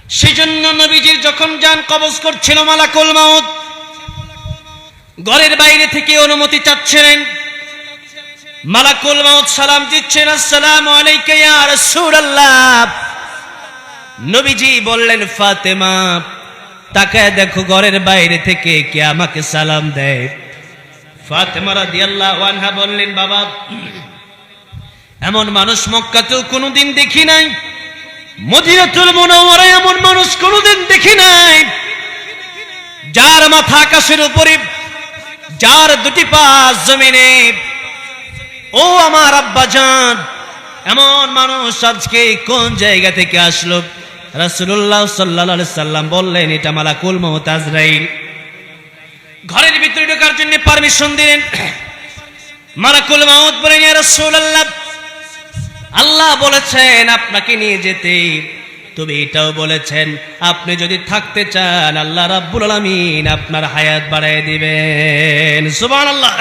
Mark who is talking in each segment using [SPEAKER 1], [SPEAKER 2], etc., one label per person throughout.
[SPEAKER 1] সেজন্য নবীজির যখন জান কবজ করছিল মালাকুল মাউত ঘরের বাইরে থেকে অনুমতি চাচ্ছিলেন। মালাকুল মাউত সালাম দিচ্ছেন, আসসালামু আলাইকা ইয়া রাসূলুল্লাহ। নবীজি বললেন, ফাতেমা তাকায় দেখো ঘরের বাইরে থেকে কে আমাকে সালাম দেয়। ফাতেমা রাদিয়াল্লাহু আনহা বললেন, বাবা এমন মানুষ মক্কাতেও কোনোদিন দেখি নাই, মদিনাতুল মুনাওয়ারায় এমন মানুষ কোনোদিন দেখি নাই, যার মাথা আকাশের উপরে, যার দুটি পা জমিনে। ও আমার আব্বাজান, এমন মানুষ আজকে কোন জায়গা থেকে আসলো? রাসূলুল্লাহ সাল্লাল্লাহু আলাইহি সাল্লাম বললেন, এটা মালাকুল মউত আজরাইল। ঘরের ভিতরে ঢোকার জন্য পারমিশন দিলেন। মালাকুল মউত বলেন, ইয়া রাসূলুল্লাহ, আল্লাহ বলেছেন আপনাকে নিয়ে যেতে, তবে এটাও বলেছেন আপনি যদি থাকতে চান আল্লাহ রাব্বুল আলামিন আপনার হায়াত বাড়ায় দিবেন। সুবহানাল্লাহ।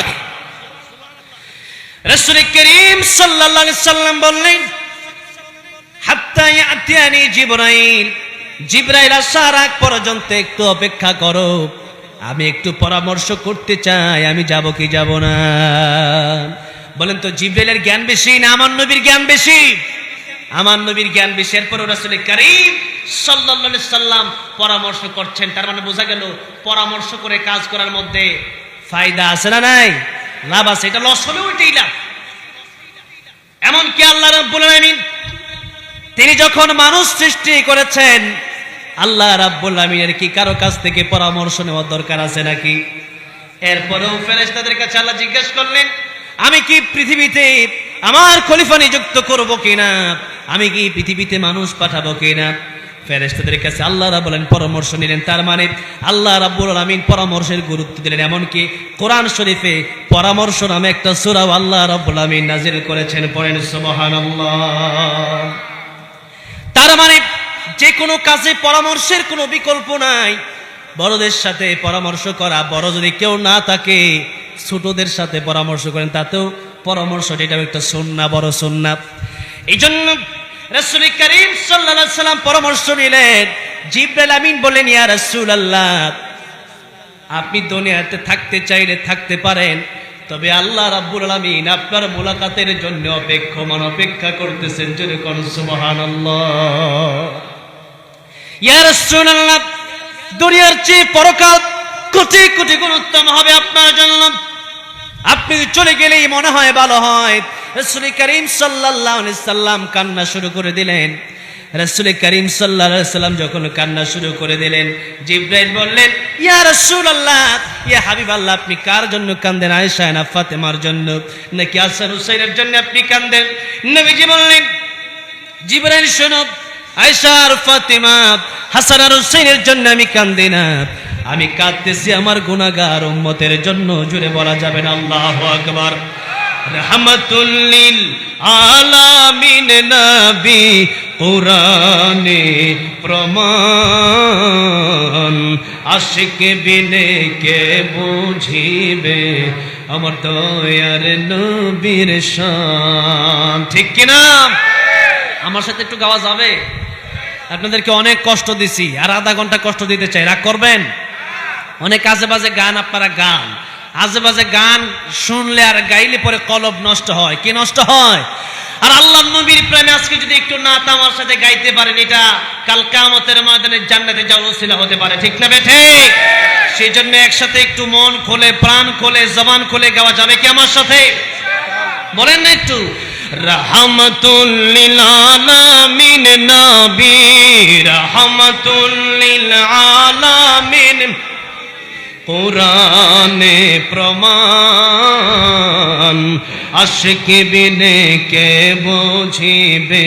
[SPEAKER 1] রাসূল করিম সাল্লাল্লাহু আলাইহি সাল্লাম বললেন, হাত্তা ইয়াতিয়ানি জিবরাইল, জিবরাইল আসার আগ পর্যন্ত একটু অপেক্ষা করো, আমি একটু পরামর্শ করতে চাই, আমি যাব কি যাব না। বলেন তো জিবরাইলের জ্ঞান বেশি না আমার নবীর জ্ঞান বেশি? আমার নবীর জ্ঞান বেশি। এরপর রাসূল করিম সাল্লাল্লাহু আলাইহি সাল্লাম পরামর্শ করছেন, তার মানে বোঝা গেল পরামর্শ করে কাজ করার মধ্যে ফায়দা আছে না নাই? লাভ আছে। এটা লস হলেও এটাই লাভ। এমনকি আল্লাহ রাব্বুল আলামিন তিনি যখন মানুষ সৃষ্টি করেছেন, আল্লাহ রাব্বুল আলামিনের কি কারো কাছ থেকে পরামর্শ নেওয়ার দরকার আছে নাকি? এরপরেও ফেরেশতাদের কাছে আল্লাহ জিজ্ঞেস করলেন, আমি কি পৃথিবীতে আমার খলিফা নিযুক্ত করব কিনা, আমি কি পৃথিবীতে মানুষ পাঠাবো কিনা? ফেরেশতাদের কাছে আল্লাহ রাব্বুল আলামিন পরামর্শ নিলেন। তার মানে আল্লাহ রাব্বুল আলামিন পরামর্শের গুরুত্ব দিলেন। এমনকি কোরআন শরীফে পরামর্শ নামে একটা সূরা আল্লাহ রাব্বুল আলামিন নাযিল করেছেন। পড়েন সুবহানাল্লাহ। তার মানে যে কোনো কাজে পরামর্শের কোনো বিকল্প নাই। বড়দের সাথে পরামর্শ করা, বড় যদি কেউ না থাকে ছোটদের সাথে পরামর্শ করেন, তাতেও পরামর্শ, এটা একটা সুন্নাহ, বড় সুন্নাহ। এই জন্য রাসূল করিম সাল্লাল্লাহু আলাইহি সাল্লাম পরামর্শ নিলেন। জিবরাইল আমিন বলেন, ইয়া রাসূলুল্লাহ, আপনি দুনিয়াতে থাকতে চাইলে থাকতে পারেন, তবে আল্লাহ রাব্বুল আলামিন আপনার মুলাকাতের জন্য অপেক্ষা করতেছেন। জোরে কোন সুবহানাল্লাহ। ইয়া রাসূলুল্লাহ, দুনিয়ার চেয়ে পরকাল কোটি কোটি গুণ উত্তম হবে আপনার জন্য, আপনি চলে গেলেই মনে হয় ভালো হয়। রাসূল করিম সাল্লাল্লাহু আলাইহি সাল্লাম কান্না শুরু করে দিলেন। রাসূল করিম সাল্লাল্লাহু আলাইহি সাল্লাম যখন কান্না শুরু করে দিলেন, জিবরাইল বললেন, ইয়া রাসূলুল্লাহ, ইয়া হাবিবাল্লাহ, আপনি কার জন্য কাঁদেন? আয়েশা না ফাতেমার জন্য, নাকি হাসান হুসাইনের জন্য আপনি কাঁদেন? নবীজি বললেন, জিবরাইল শোনো, আয়েশা আর ফাতেমা, হাসান আর হুসাইনের জন্য আমি কাঁদি না, আমি কাঁদতেছি আমার গুনাহগার উম্মতের জন্য। জুড়ে বলা যাবে না আল্লাহু আকবার। রহমাতুল লিল আলামিন নবী কুরআনে প্রমাণ, আশিক বিনে কে বুঝিবে আমার দয়ার নবীর শান। ঠিক কিনা? আমার সাথে একটু গাওয়া যাবে? আপনাদেরকে অনেক কষ্ট দিছি, আর আধা ঘন্টা কষ্ট দিতে চাই, রাগ করবেন? অনেক আজে বাজে গান আপনারা গান, আজে বাজে গান শুনলে আর গাইলে পরে কলব নষ্ট হয়। কি নষ্ট হয়? আর আল্লাহর নবীর প্রেমে আজকে যদি একটু নাত আমার সাথে গাইতে পারেন, এটা কাল কিয়ামতের ময়দানে জান্নাতে যাওয়ার ওসিলা হতে পারে। ঠিক না বেঠে? সেই জন্য একসাথে একটু মন খোলে, প্রাণ খোলে, জবান খোলে গাওয়া যাবে কি আমার সাথে? বলেন না একটু? রহমাতুল লিল আলামিন নবী, রহমাতুল লিল আলামিন কুরআনে প্রমাণ, আশিক বিনে কে বুঝিবে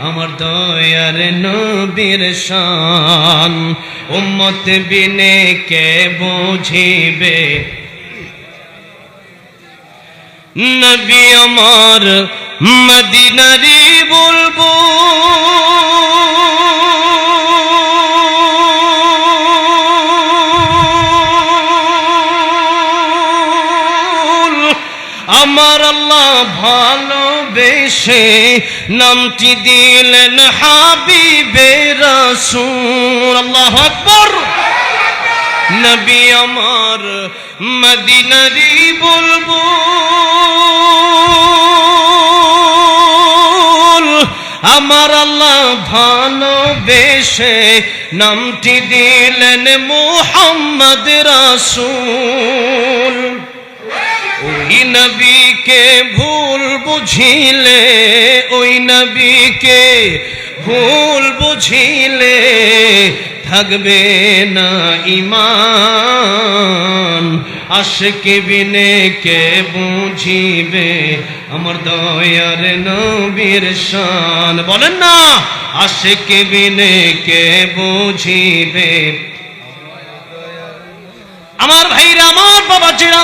[SPEAKER 1] আমার দয়ার নবীর শান, উম্মত বিনে কে বুঝিবে নবী আমার মদিনারি বুলবুল। আমার আল্লাহ ভালোবেসে নামটি দিলেন হাবিবে রাসূল। আল্লাহু আকবার। নবী আমার মদিনারি বুলবুল, আমার আল্লাহ ভালোবেসে নামটি দিলেন মুহাম্মদ রাসূল। ওই নবীকে ভুল বুঝিলে, ওই নবীকে ভুল বুঝিলে থাকবে না ঈমান। আশিকে বিনে কে বুঝিবে আমার দয়ার নবীর শান। বলেন না, আশিকে বিনে কে বুঝিবে। আমার ভাইরা, আমার বাবাজিরা,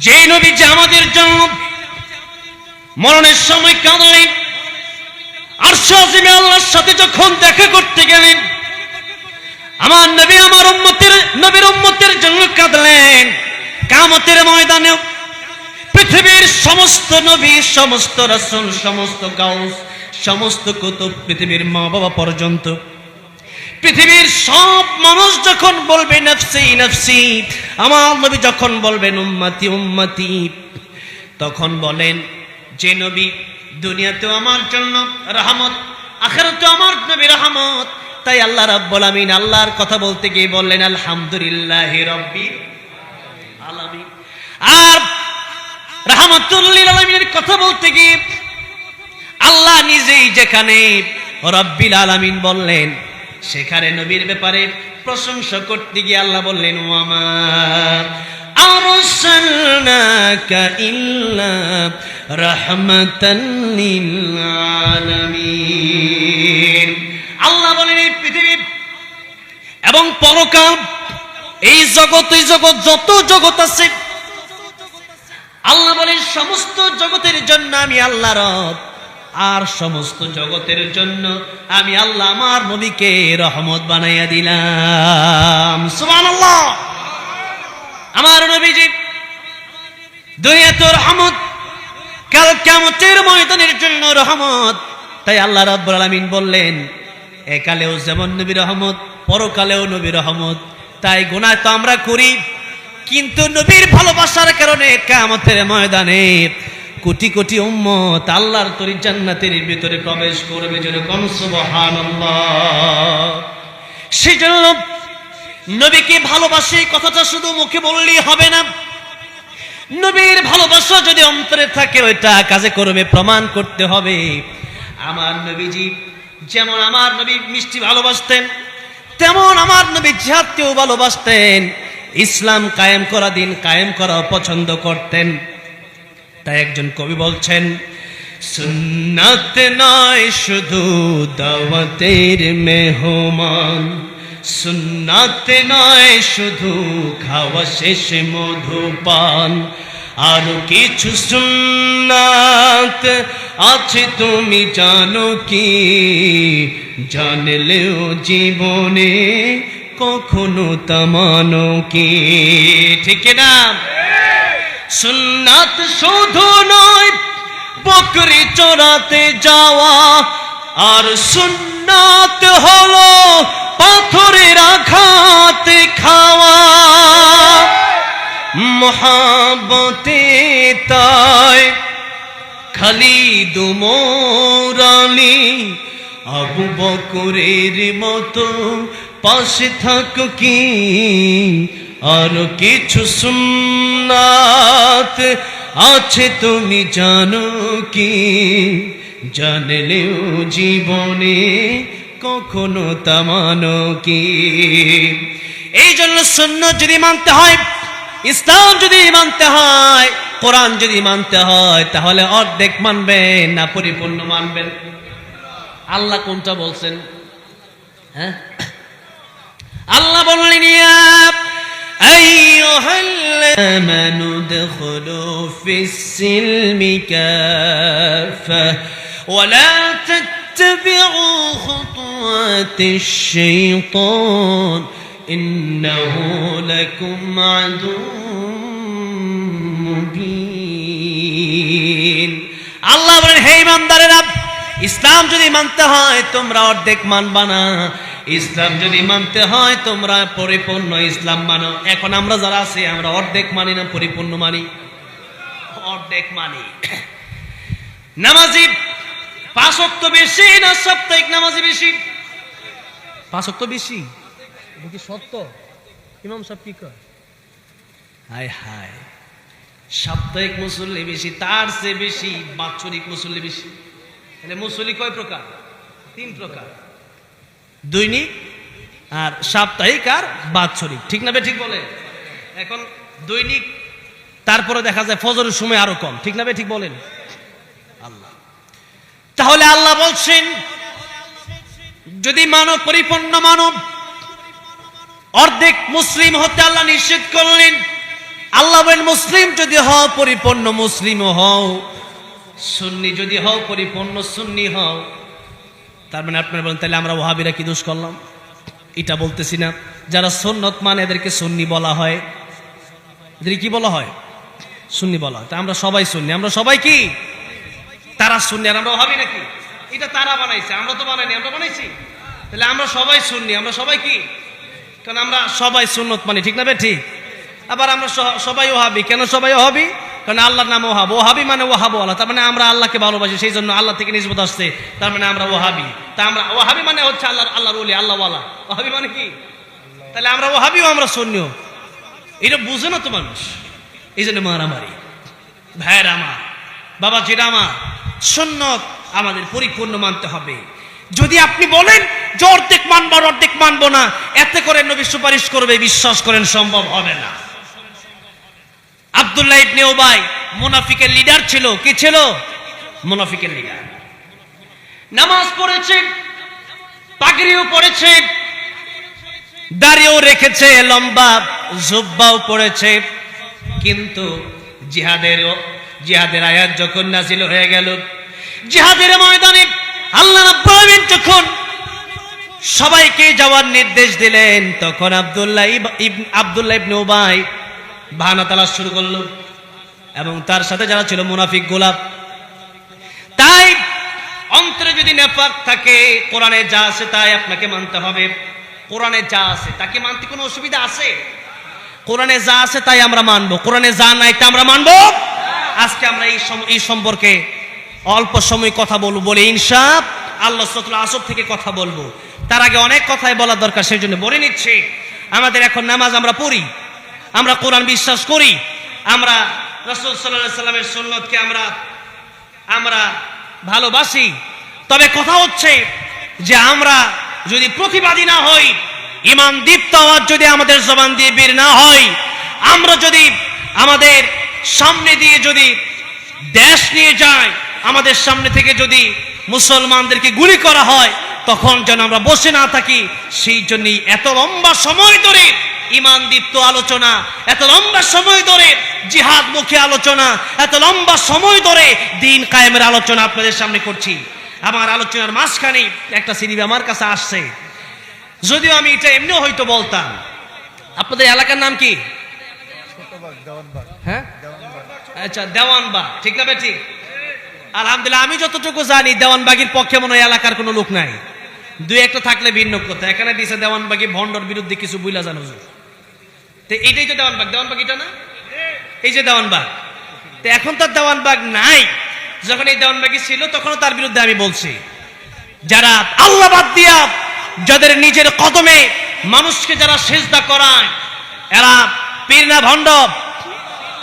[SPEAKER 1] যে নবী যে আমাদের জন্য মরণের সময় কাঁদলেন, আরশ আজিমে আল্লাহর সাথে যখন দেখা করতে গেলেন, আমার নবী আমার নবীর উম্মতের জন্য কাঁদলেন। কিয়ামতের ময়দানে পৃথিবীর সমস্ত নবী, সমস্ত রাসূল, সমস্ত গাউস, সমস্ত কুতুব, পৃথিবীর মা বাবা পর্যন্ত, পৃথিবীর সব মানুষ যখন বলবে নফসি নফসি, আমার নবী যখন বলবেন উম্মতি উম্মতি, তখন বলেন যে নবী দুনিয়াতেও আমার জন্য রহমত, আখিরাতেও আমার নবী রহমত। তাই আল্লাহ রাব্বুল আমিন আল্লাহর কথা বলতে গিয়ে বললেন আলহামদুলিল্লাহি রাব্বিল আলামিন। আর রাহমাতুল লিল আলামিনের কথা বলতে গিয়ে আল্লাহ নিজেই যেখানে রাব্বিল আলামিন বললেন, সেখানে নবীর ব্যাপারে প্রশংসা করতে গিয়ে আল্লাহ বললেন ওয়ামা আরসালনাকা ইল্লা রাহমাতান লিল আলামিন। আল্লাহ বলেন এই পৃথিবী এবং পরকাল, এই জগৎ, এই জগৎ, যত জগৎ আছে, আল্লাহ বলেন সমস্ত জগতের জন্য আমি আল্লাহ রব, আর সমস্ত জগতের জন্য আমি আল্লাহ আমার নবীকে রহমত বানাইয়া দিলাম। সুবহানাল্লাহ। আমার নবীজি দুনিয়াতে রহমত, কাল কিয়ামতের ময়দানের জন্য রহমত। তাই আল্লাহ রাব্বুল আলামিন বললেন একালেও যেমন নবী রহমত, পরকালেও নবী রহমত। তাই গুনাহ তো আমরা করি, কিন্তু নবীর ভালোবাসার কারণে কিয়ামতের ময়দানে কোটি কোটি উম্মত আল্লাহর তরি জান্নাতের ভিতরে প্রবেশ করবে। যেরকম সুবহানাল্লাহ। সেজন্য নবীকে ভালোবাসি কথাটা শুধু মুখে বললেই হবে না, নবীর ভালোবাসা যদি অন্তরে থাকে ওইটা কাজে করবে প্রমাণ করতে হবে। আমার নবীজি যেমন আমার নবী মিষ্টি ভালোবাসতেন, তেমন আমার নবী জিহাদকেও ভালোবাসতেন, ইসলাম কায়েম করা, দিন কায়েম করা পছন্দ করতেন। তাই একজন কবি বলছেন, সুন্নাত নয় শুধু দাওয়াতের মেহমান, সুন্নাত নয় শুধু খাওয়া শেষে মধুপান, আরো কিছু সুন্নাত আছে তুমি জানো কি, জানলেও জীবনে কখনো তা মানো কি। ঠিক না? সুন্নাত শুধু নয় বকরি চড়াতে যাওয়া, আর সুন্নাত হলো পাথরের আঘাতে খাওয়া। মহাব্বতে তাই খালিদ ওমর আলী আবু বকরের মতো পাশে থাকো কি, আর কিছু সুন্নাত আছে তুমি জানো কি, জানলেও জীবনে কখনো তা মানো কি। এই জন্য সুন্নাত যদি মানতে হয়, ইসলাম যদি মানতে হয়, কোরআন যদি মানতে হয়, তাহলে অর্ধেক মানবেন না পরিপূর্ণ মানবেন? আল্লাহ কোনটা বলছেন? হ্যাঁ, আল্লাহ বললেন ইয়া আইয়ুহাল্লাযীনা আমানু দুখুলু ফিস-সিলমি কাফা ওয়া লা তাত্তাবি'ু খুতুওয়াতিশ-শাইতান ইন্নাহু লাকুম আদুউম মুবিন। আল্লাহ বলেন হে ঈমানদারেরা, ইসলাম যদি মানতে হয় তোমরা অর্ধেক মানবা না, ইসলাম যদি মানতে হয় তোমরা পরিপূর্ণ ইসলাম মানো। এখন আমরা যারা আছি আমরা অর্ধেক মানি না পরিপূর্ণ মানি? অর্ধেক মানি। নামাজি 5 ওয়াক্ত বেশি না সাপ্তাহিক নামাজি বেশি? 5 ওয়াক্ত বেশি। এটা কি সত্য? ইমাম সাহেব কি কয়? হায় হায়, সাপ্তাহিক মুসল্লি বেশি, তার চেয়ে বেশি বাৎসরিক মুসল্লি বেশি। তাহলে মুসল্লি কয় প্রকার? 3 প্রকার, দৈনিক আর সাপ্তাহিক আর বাৎসরিক, ঠিক না? ঠিক বলে। এখন দৈনিক, তারপরে দেখা যায় ফজরের সময় আরো কম, ঠিক না? ঠিক বলেন। আল্লাহ, তাহলে আল্লাহ বলছেন যদি মানব পরিপূর্ণ মানব, অর্ধেক মুসলিম হতে আল্লাহ নিষেধ করলেন। আল্লাহ বলেন মুসলিম যদি হও পরিপূর্ণ মুসলিম হও, সুন্নি যদি হও পরিপূর্ণ সুন্নি হও। তার মানে আপনারা বলেন তাহলে আমরা ওয়াহাবিরা কি দোষ করলাম? এটা বলতেছি না। যারা সুন্নত মানে এদেরকে সুন্নি বলা হয়। এদের কি বলা হয়? সুন্নি বলা হয়। তা আমরা সবাই সুন্নি, আমরা সবাই কি? তারা সুন্নি আর আমরা ওয়াহাবি নাকি? এটা তারা বানাইছে, আমরা তো বানাইনি, আমরা বানাইছি। তাহলে আমরা সবাই সুন্নি, আমরা সবাই কি? কারণ আমরা সবাই সুন্নত মানি, ঠিক না? ঠিক। আবার আমরা সবাই ওয়াহাবি। কেন সবাই ওয়াহাবি? কারণ আল্লাহর নাম ওয়াহাব, ওয়াহাবি মানে ওয়াহাব আল্লাহ। তার মানে আমরা আল্লাহকে ভালোবাসি, সেই জন্য আল্লাহ থেকে নিসবত আসছে, তার মানে আমরা ওয়াহাবি। তা আমরা ওয়াহাবি মানে হচ্ছে আল্লাহর ওলি, আল্লাহওয়ালা। ওয়াহাবি মানে কি? তাহলে আমরা ওয়াহাবিও আমরা সুন্নিও। এটা বুঝে না তো মানুষ, এই জন্য মারামারি। ভাইয়েরা আমার, বাবাজিরা আমার, সুন্নত আমাদের পরিপূর্ণ মানতে হবে। যদি আপনি বলেন যে অর্ধেক মানবো অর্ধেক মানবো না, এতে করে নবী সুপারিশ করবে, বিশ্বাস করেন সম্ভব হবে না। আব্দুল্লাহ ইবনে উবাই মুনাফিকের লিডার ছিল। কি ছিল? মুনাফিকের লিডার। নামাজ পড়েছে, পাগড়িও পড়েছে, দাড়িও রেখেছে, লম্বা জুব্বাও পড়েছে, কিন্তু জিহাদের আয়াত যখন নাযিল হয়ে গেল, জিহাদের ময়দানে আল্লাহ রাব্বুল আলামিন যখন সবাইকে যাওয়ার নির্দেশ দিলেন, তখন আব্দুল্লাহ ইবনে উবাই বাহানা তালাশ শুরু করলো, এবং তার সাথে যারা ছিল মুনাফিক গোলাপ। তাই অন্তরে যদি নেফাক থাকে, কোরআনে যা আছে তাই আপনাকে মানতে হবে। কোরআনে যা আছে তাকে মানতে কোনো অসুবিধা আছে? কোরআনে যা আছে তাই আমরা মানবো, কোরআনে যা নাই তা আমরা মানবো। আজকে আমরা এই সম্পর্কে অল্প সময় কথা বলবো, বলে ইনশাআল্লাহ সূরা আসর থেকে কথা বলবো। তার আগে অনেক কথাই বলার দরকার, সেই জন্য বলে নিচ্ছি। আমাদের এখন নামাজ আমরা পড়ি, আমরা কোরআন বিশ্বাস করি, আমরা রাসূল সাল্লাল্লাহু আলাইহি সাল্লামের সুন্নতকে আমরা ভালোবাসি। তবে কথা হচ্ছে যে আমরা যদি প্রতিবাদী না হই, ঈমান দীপ্ত আওয়াজ যদি আমাদের জবান দিয়ে বের না হয়, আমরা যদি আমাদের সামনে দিয়ে যদি দেশ নিয়ে যায়, আমাদের সামনে থেকে যদি মুসলমানদেরকে গুলি করা হয়, তখন যেন আমরা বসে না থাকি। সেই জন্যই এত লম্বা সময় ধরে ঈমান দীপ্ত আলোচনা, এত লম্বা সময় ধরে জিহাদমুখী আলোচনা, এত লম্বা সময় ধরে দ্বীন কায়েমের আলোচনা আপনাদের সামনে করছি। আমার আলোচনার মাঝখানে একটা সিরিজ আমার কাছে আসছে, যদিও আমি এটা এমনিও হয়তো বলতাম। আপনাদের এলাকার নাম কি? হ্যাঁ, আচ্ছা, দেওয়ানবাগ, ঠিক না? ঠিক। আলহামদুলিল্লাহ, আমি যতটুকু জানি দেওয়ানবাগের পক্ষে মনে হয় এলাকার কোনো লোক নাই, দুই একটা থাকলে ভিন্ন কথা। এখানে দিছে দেওয়ানবাগী ভণ্ডর বিরুদ্ধে কিছু বুইলা জানো, তো এইটাই তো দেওয়ানবাগ। দেওয়ানবাগ এটা না? এই যে দেওয়ানবাগ, তো এখন তার দেওয়ানবাগ নাই। যখন এই দেওয়ানবাগী ছিল তখনও তার বিরুদ্ধে আমি বলছি। যারা আল্লাহ বাদ দিয়া, যাদের নিজের কদমে মানুষকে যারা সেজদা করায়, এরা পীর না ভণ্ড?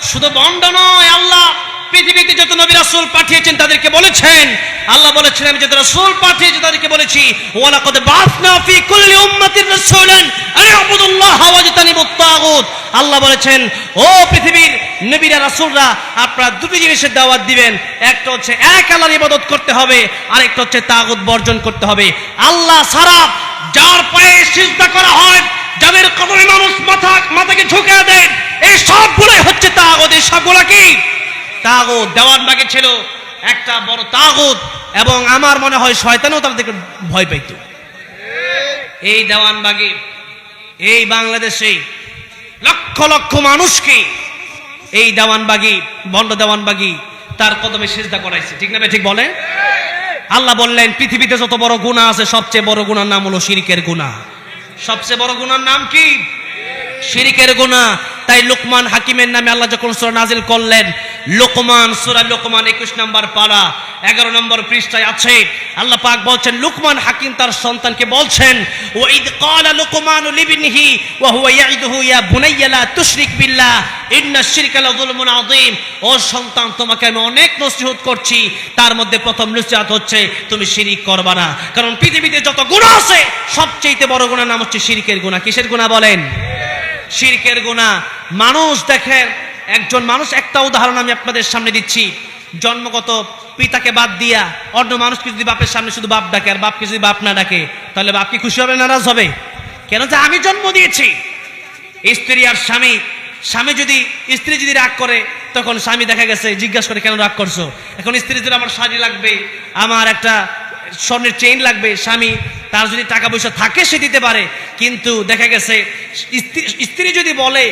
[SPEAKER 1] শুধু ভণ্ড নয়, আল্লাহ পৃথিবীতে যত নবী রাসূল পাঠিয়েছেন তাদেরকে বলেছেন, আল্লাহ বলেছেন আমি যত রাসূল পাঠিয়েছি তাদেরকে বলেছি, ওয়ালাকাদ বাআসনা ফি কুল্লি উম্মাতির রাসূলান আন ইউবুদুল্লাহ ওয়াজতানিবুত তাগুত। আল্লাহ বলেছেন, ও পৃথিবীর নবীরা রাসূলরা, আপনারা দুটি জিনিসের দাওয়াত দিবেন। একটা হচ্ছে এক আল্লাহর ইবাদত করতে হবে, আর একটা হচ্ছে তাগুত বর্জন করতে হবে। আল্লাহ ছাড়া যার পায়ে সিজদা করা হয়, যাদের কদমে মানুষ মাথাকে ঝুঁকিয়ে দেয়, এই সবগুলোই হচ্ছে তাগুত। এই সবগুলো কি? তাগুত। দেওয়ানবাগে ছিল একটা বড় তাগুত, এবং আমার মনে হয় শয়তানও তাদেরকে ভয় পাইত। এই দেওয়ানবাগে, এই বাংলাদেশে লক্ষ লক্ষ মানুষকে এই দেওয়ানবাগী, ভণ্ড দেওয়ানবাগী তার কদমে সিজদা করাইছে, ঠিক না? ঠিক বলেন। আল্লাহ বললেন পৃথিবীতে যত বড় গুনাহ আছে সবচেয়ে বড় গুনার নাম হলো শিরকের গুনাহ। সবচেয়ে বড় গুনার নাম কি? শিরকের গুনাহ। তাই লোকমান হাকিমের নামে আল্লাহ যখন সূরা নাজিল করলেন, লোকমান, সূরা লোকমান 21 নম্বর পারা 11 নম্বর পৃষ্ঠায় আছে, আল্লাহ পাক বলছেন লোকমান হাকিম তার সন্তানকে বলছেন, ওয়া ইদ ক্বালা লুকমানু লিবনিহি ওয়া হুয়া ইয়াইদুহু ইয়া বুনাইয়া লা তুশরিক বিল্লাহ ইন্নাশ শিরকা লাযুলমুন আযীম। ও সন্তান, তোমাকে আমি অনেক নসিহত করছি, তার মধ্যে প্রথম নসিহত হচ্ছে তুমি শিরক করবা না, কারণ পৃথিবীতে যত গুনাহ আছে সবচেয়ে বড় গুনার নাম হচ্ছে শিরকের গুনাহ। কিসের গুনাহ বলেন? শিরকের গুনাহ। মানুষ দেখেন, একজন মানুষ, একটা উদাহরণ আমি আপনাদের সামনে দিচ্ছি, জন্মগত পিতাকে বাদ দিয়া অন্য মানুষকে যদি বাপের সামনে শুধু বাপ ডাকে আর বাপকে যদি বাপ না ডাকে, তাহলে বাপ কি খুশি হবে, নারাজ হবে? কেন? যে আমি জন্ম দিয়েছি। স্ত্রী আর স্বামী, স্বামী যদি, স্ত্রী যদি রাগ করে, তখন স্বামী দেখা গেছে জিজ্ঞাসা করে কেন রাগ করছো। এখন স্ত্রী যদি আমার শাড়ি লাগবে, আমার একটা স্বর্ণের চেইন লাগবে, স্বামী তার যদি টাকা পয়সা থাকে সে দিতে পারে, কিন্তু দেখা গেছে স্ত্রী যদি বলে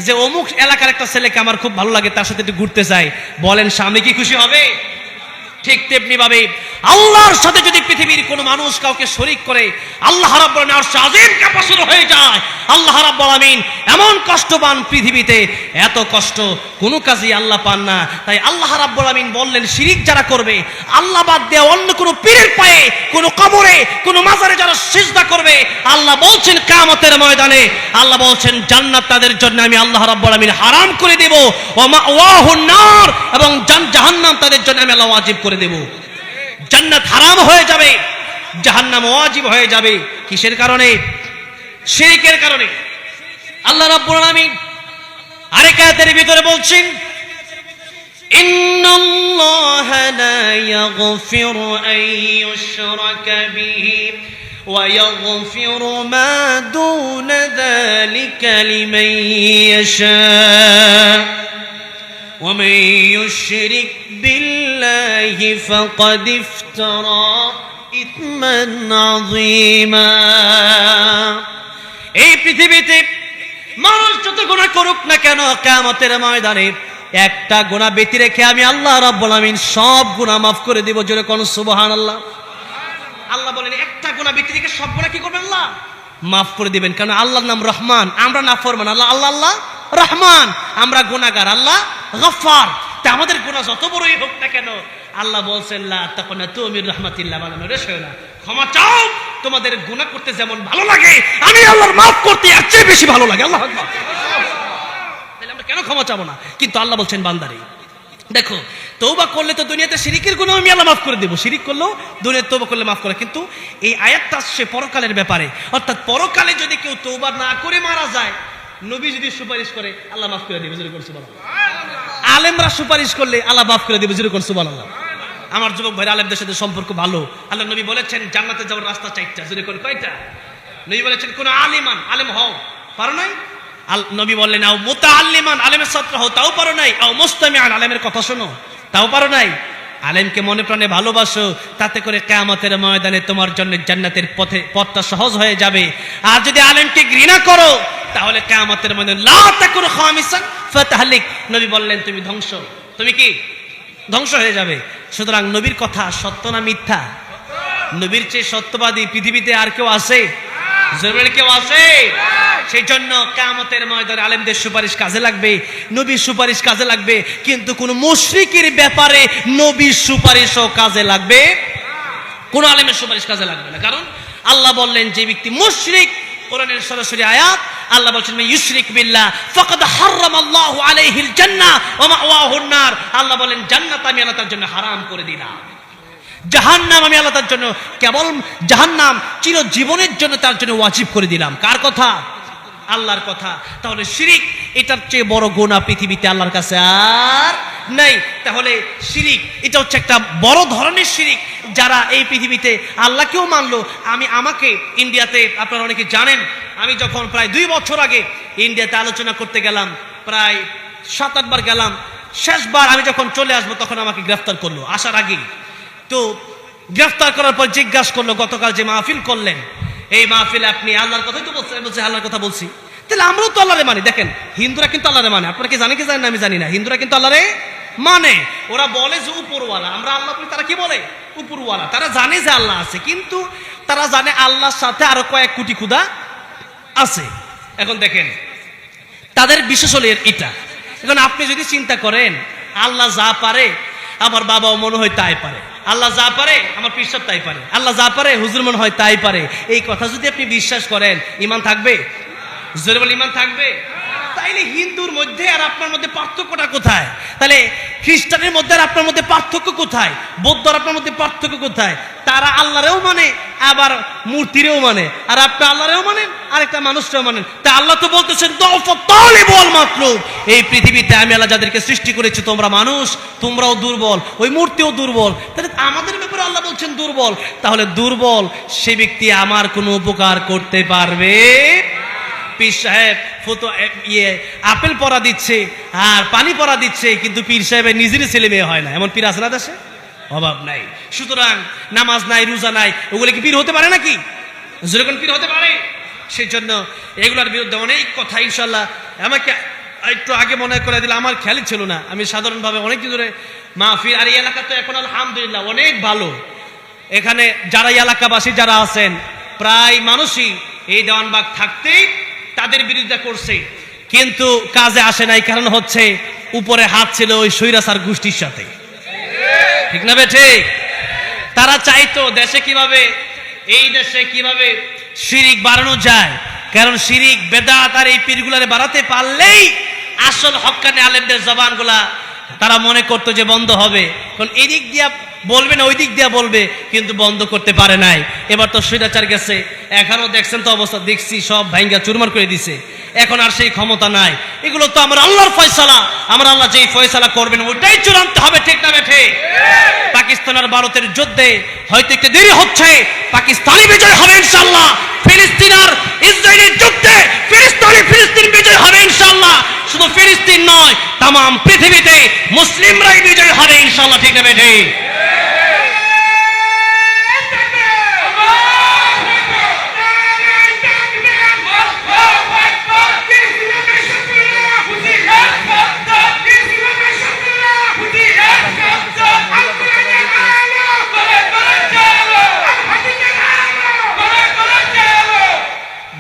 [SPEAKER 1] যে অমুক এলাকার একটা ছেলেকে আমার খুব ভালো লাগে, তার সাথে একটু ঘুরতে চাই, বলেন স্বামী কি খুশি হবে? ঠিক তেমনি ভাবে আল্লাহর সাথে যদি পৃথিবীর কোন মানুষ কাউকে শরীক করে, আল্লাহ রাব্বুল আলামিন আরশে আযীম কাঁপা শুরু হয়ে যায়। আল্লাহ রাব্বুল আলামিন এমন কষ্ট পান, পৃথিবীতে এত কষ্ট কোনো কাজেই আল্লাহ পান না। তাই আল্লাহ রাব্বুল আলামিন বললেন, শিরিক যারা করবে, আল্লাহ বাদ দিয়ে অন্য কোনো পীরের পায়ে, কোনো কবরে, কোনো মাজারে যারা সিজদা করবে, আল্লাহ বলছেন কিয়ামতের ময়দানে, আল্লাহ বলছেন জান্নাত তাদের জন্য আমি আল্লাহ রাব্বুল আলামিন হারাম করে দেব, ওয়া মাওয়াহুন নার, এবং জাহান্নাম তাদের জন্য আমি আল্লাহ ওয়াজিব করে দেব। জান্নাত হারাম হয়ে যাবে, জাহান্নাম ওয়াজিব হয়ে যাবে। কিসের কারণে? শিরকের কারণে। আল্লাহ রাব্বুল আলামিন আরেক আয়াতের ভিতরে বলছেন, ইন্নাল্লাহা লা ইয়াগফিরু আন ইউশরাকা বিহি ওয়া ইয়াগফিরু মা দুনা যালিকা লিমান ইয়াশা ومن يشرك بالله فقد افترى إثما عظيما। এই পৃথিবীতে মানুষ যত গুনাহ করুক না কেন, কিয়ামতের ময়দানে একটা গুনাহ ব্যতি রেখে আমি আল্লাহ রাব্বুল আলামিন সব গুনাহ মাফ করে দেব। জোরে কোন সুবহানাল্লাহ। আল্লাহ বলেন একটা গুনাহ ব্যতি রেখে সব গুনাহ কি করবেন? আল্লাহ মাফ করে দিবেন। কারণ আল্লাহর নাম রহমান, আমরা নাফরমান। আল্লাহ আল্লাহ আল্লাহ রহমান, আমরা গুনাহগার, আল্লাহ গফফার। তা আমাদের গুনাহ যত বড়ই হোক না কেন, আল্লাহ বলছেন লা তাকনাতু মির রাহমাতিল্লাহ, ক্ষমা চাও, তোমাদের গুনাহ করতে যেমন ভালো লাগে আমি আল্লাহর মাফ করতে এর চেয়ে বেশি ভালো লাগে। আল্লাহু আকবার। তাহলে আমরা কেন ক্ষমা চাবো না? কিন্তু আল্লাহ বলছেন বান্দারে দেখো, তওবা করলে তো দুনিয়াতে শিরকের গুনাহ আমি আল্লাহ মাফ করে দেব, শিরক করলেও দুনিয়াতে তওবা করলে মাফ করে। কিন্তু এই আয়াতটা আসছে পরকালের ব্যাপারে, অর্থাৎ পরকালে যদি কেউ তওবা না করে মারা যায়, নবী যদি সুপারিশ করে আল্লাহ মাফ করে দেবে। জোরে করে সুবহানাল্লাহ। আলেমরা সুপারিশ করলে আল্লাহ মাফ করে দেবে। জোরে করে সুবহানাল্লাহ। আমার যুবক ভাইরা, আলেমদের সাথে সম্পর্ক ভালো। আল্লাহ নবী বলেছেন জান্নাতে যাওয়ার রাস্তা 4টা। জোরে করে কয়টা? নবী বলেছেন কোন আলিমান, আলেম হও, পারো নাই? নবী বললেন আও মুতাআল্লিমান, আলেমের ছাত্র হও, তাও পারো নাই। আও মুস্তামিআন, আলেমের কথা শোনো, তাও পারো নাই। আলেমকে মনে প্রাণে ভালোবাসো, তাতে করে কিয়ামতের ময়দানে তোমার জন্য জান্নাতের পথটা সহজ হয়ে যাবে। আর যদি আলেমকে ঘৃণা করো, তাহলে কিয়ামতের ময়দানে লা তাকুন খামিসান ফাতাহলিক, নবী বললেন তুমি ধ্বংস, তুমি কি ধ্বংস হয়ে যাবে। সুতরাং নবীর কথা সত্য না মিথ্যা? নবীর চেয়ে সত্যবাদী পৃথিবীতে আর কেউ আছে? জরুরি কেউ আছে? সেই জন্য কিয়ামতের ময়দানে আলেমদের সুপারিশ কাজে লাগবে, নবীর সুপারিশ কাজে লাগবে, কিন্তু কোন মুশরিকের ব্যাপারে নবীর সুপারিশও কাজে লাগবে, কোন আলেমের সুপারিশ কাজে লাগবে না। কারণ আল্লাহ বললেন যে ব্যক্তি মুশরিক, কোরআনের সরাসরি আয়াত, আল্লাহ বলছেন ইউশরিক বিল্লাহ ফাকাদ হারামাল্লাহু আলাইহিল জান্নাহ ওয়া মাওয়াহুন নার। আল্লাহ বলেন জান্নাত আমি আল্লাহ তার জন্য হারাম করে দিলাম, জাহান্নাম আমি আল্লাহ তার জন্য, কেবল জাহান্নাম চিরজীবনের জন্য তার জন্য ওয়াজিব করে দিলাম। কার কথা? আল্লাহর কথা। তাহলে শিরিক এটার চেয়ে বড় গুনাহ পৃথিবীতে আল্লাহর কাছে আর নাই। তাহলে শিরিক এটা হচ্ছে একটা বড় ধরনের শিরিক, যারা এই পৃথিবীতে আল্লাহকেও মানলো। আমাকে ইন্ডিয়াতে, আপনারা অনেকে জানেন, আমি যখন প্রায় 2 বছর আগে ইন্ডিয়াতে আলোচনা করতে গেলাম, প্রায় 7-8 বার গেলাম। শেষবার আমি যখন চলে আসবো তখন আমাকে গ্রেফতার করলো আসার আগে। তো গ্রেফতার করার পর জিজ্ঞাসা করলো গতকাল যে মাহফিল করলেন, এই মাহফিলে আপনি আল্লাহর কথাই তো বলছেন? বলছে আল্লাহর কথা বলছি। তাহলে আমরাও তো আল্লাহরে মানি। দেখেন, হিন্দুরা কিন্তু আল্লাহরে মানে, আপনারা কি জানেন কি জানেন না আমি জানি না, হিন্দুরা কিন্তু আল্লাহরে মানে ওরা বলে যে উপরওয়ালা, আমরা আল্লাহ বলি, তারা কি বলে? উপরওয়ালা। তারা জানে যে আল্লাহ আছে, কিন্তু তারা জানে আল্লাহর সাথে আরো কয়েক কোটি খুদা আছে। এখন দেখেন তাদের বিশেষ হলো এটা। এখন আপনি যদি চিন্তা করেন আল্লাহ যা পারে আমার বাবাও মনে হয় তাই পারে, আল্লাহ যা পারে আমার পীর সাহেব তাই পারে, আল্লাহ যা পারে হুজুর মনে হয় তাই পারে, এই কথা যদি আপনি বিশ্বাস করেন ঈমান থাকবে? জোরে বল ঈমান থাকবে? তাইলে হিন্দুর মধ্যে আর আপনার মধ্যে পার্থক্যটা কোথায়? তাহলে খ্রিস্টানের মধ্যে আর আপনার মধ্যে পার্থক্য কোথায়? বৌদ্ধ আর আপনার মধ্যে পার্থক্য কোথায়? তারা আল্লাহরেও মানে আবার মূর্তিরেও মানে, আর আপনি আল্লাহরেও মানেন আরেকটা মানুষটাও মানেন। তা আল্লাহ তো বলতেছেন মাতলুব, এই পৃথিবীতে আমি আল্লাহ যাদেরকে সৃষ্টি করেছি তোমরা মানুষ, তোমরাও দুর্বল, ওই মূর্তিও দুর্বল। তাহলে আমাদের ব্যাপারে আল্লাহ বলছেন দুর্বল। তাহলে দুর্বল সে ব্যক্তি আমার কোনো উপকার করতে পারবে? পীর সাহেব আপেল পরা দিচ্ছে আর পানি পরা দিচ্ছে, কিন্তু পীর সাহেবের নিজেরই ছেলে মেয়ে হয় না, এমন পীর আছে না দেশে? অভাব নাই। সুতরাং নামাজ নাই, রোজা নাই, ওগুলো কি পীর হতে পারে নাকি? যেরকম পীর হতে পারে। সেই জন্য এগুলোর বিরুদ্ধে অনেক কথা ইনশাল্লাহ আমাকে একটু আগে মনে করে দিলে আমার খেয়ালই ছিল না। আমি সাধারণভাবে অনেকদিন ধরে মাহফিল, আর এই এলাকা তো এখন আলহামদুলিল্লাহ অনেক ভালো। এখানে যারা এলাকাবাসী যারা আছেন প্রায় মানুষই এই দেওয়ানবাগ থাকতেই তাদের বিরোধিতা করছে, কিন্তু কাজে আসে নাই। কারণ হচ্ছে উপরে হাত ছিল ওই স্বৈরাচার গোষ্ঠীর সাথে, ঠিক না বেঠে? তারা চাইতো দেশে কিভাবে, এই দেশে কিভাবে শিরিক বাড়ানো যায়। কারণ শিরিক বেদাত আর এই পীরগুলারে বাড়াতে পারলেই আসল হক্কানি আলেমদের জবানগুলা তারা মনে করতো যে বন্ধ হবে। কারণ এদিক দিয়া বলবে না ওই দিক দিয়া বলবে, কিন্তু বন্ধ করতে পারে নাই। এবার তো স্বৈরাচার গেছে, এখনো দেখছেন তো অবস্থা, দেখছি সব ভাঙ্গা চুরমার করে দিছে। এখন আর সেই ক্ষমতা নাই। এগুলো তো আমার আল্লাহর ফয়সালা, আমার আল্লাহ যেই ফয়সালা করবেন ওইটাই চূড়ান্ত হবে, ঠিক না বেঠে? পাকিস্তান আর ভারতের যুদ্ধে হয়তো একটু দেরি হচ্ছে, পাকিস্তানি বিজয় হবে ইনশাআল্লাহ। ফিলিস্তিন আর ইসরায়েলের যুদ্ধে ফিলিস্তিন বিজয় হবে ইনশাআল্লাহ। শুধু ফিলিস্তিন নয়, তাম পৃথিবীতে মুসলিমরাই বিজয় হবে ইনশাআল্লাহ, ঠিক না বেঠে?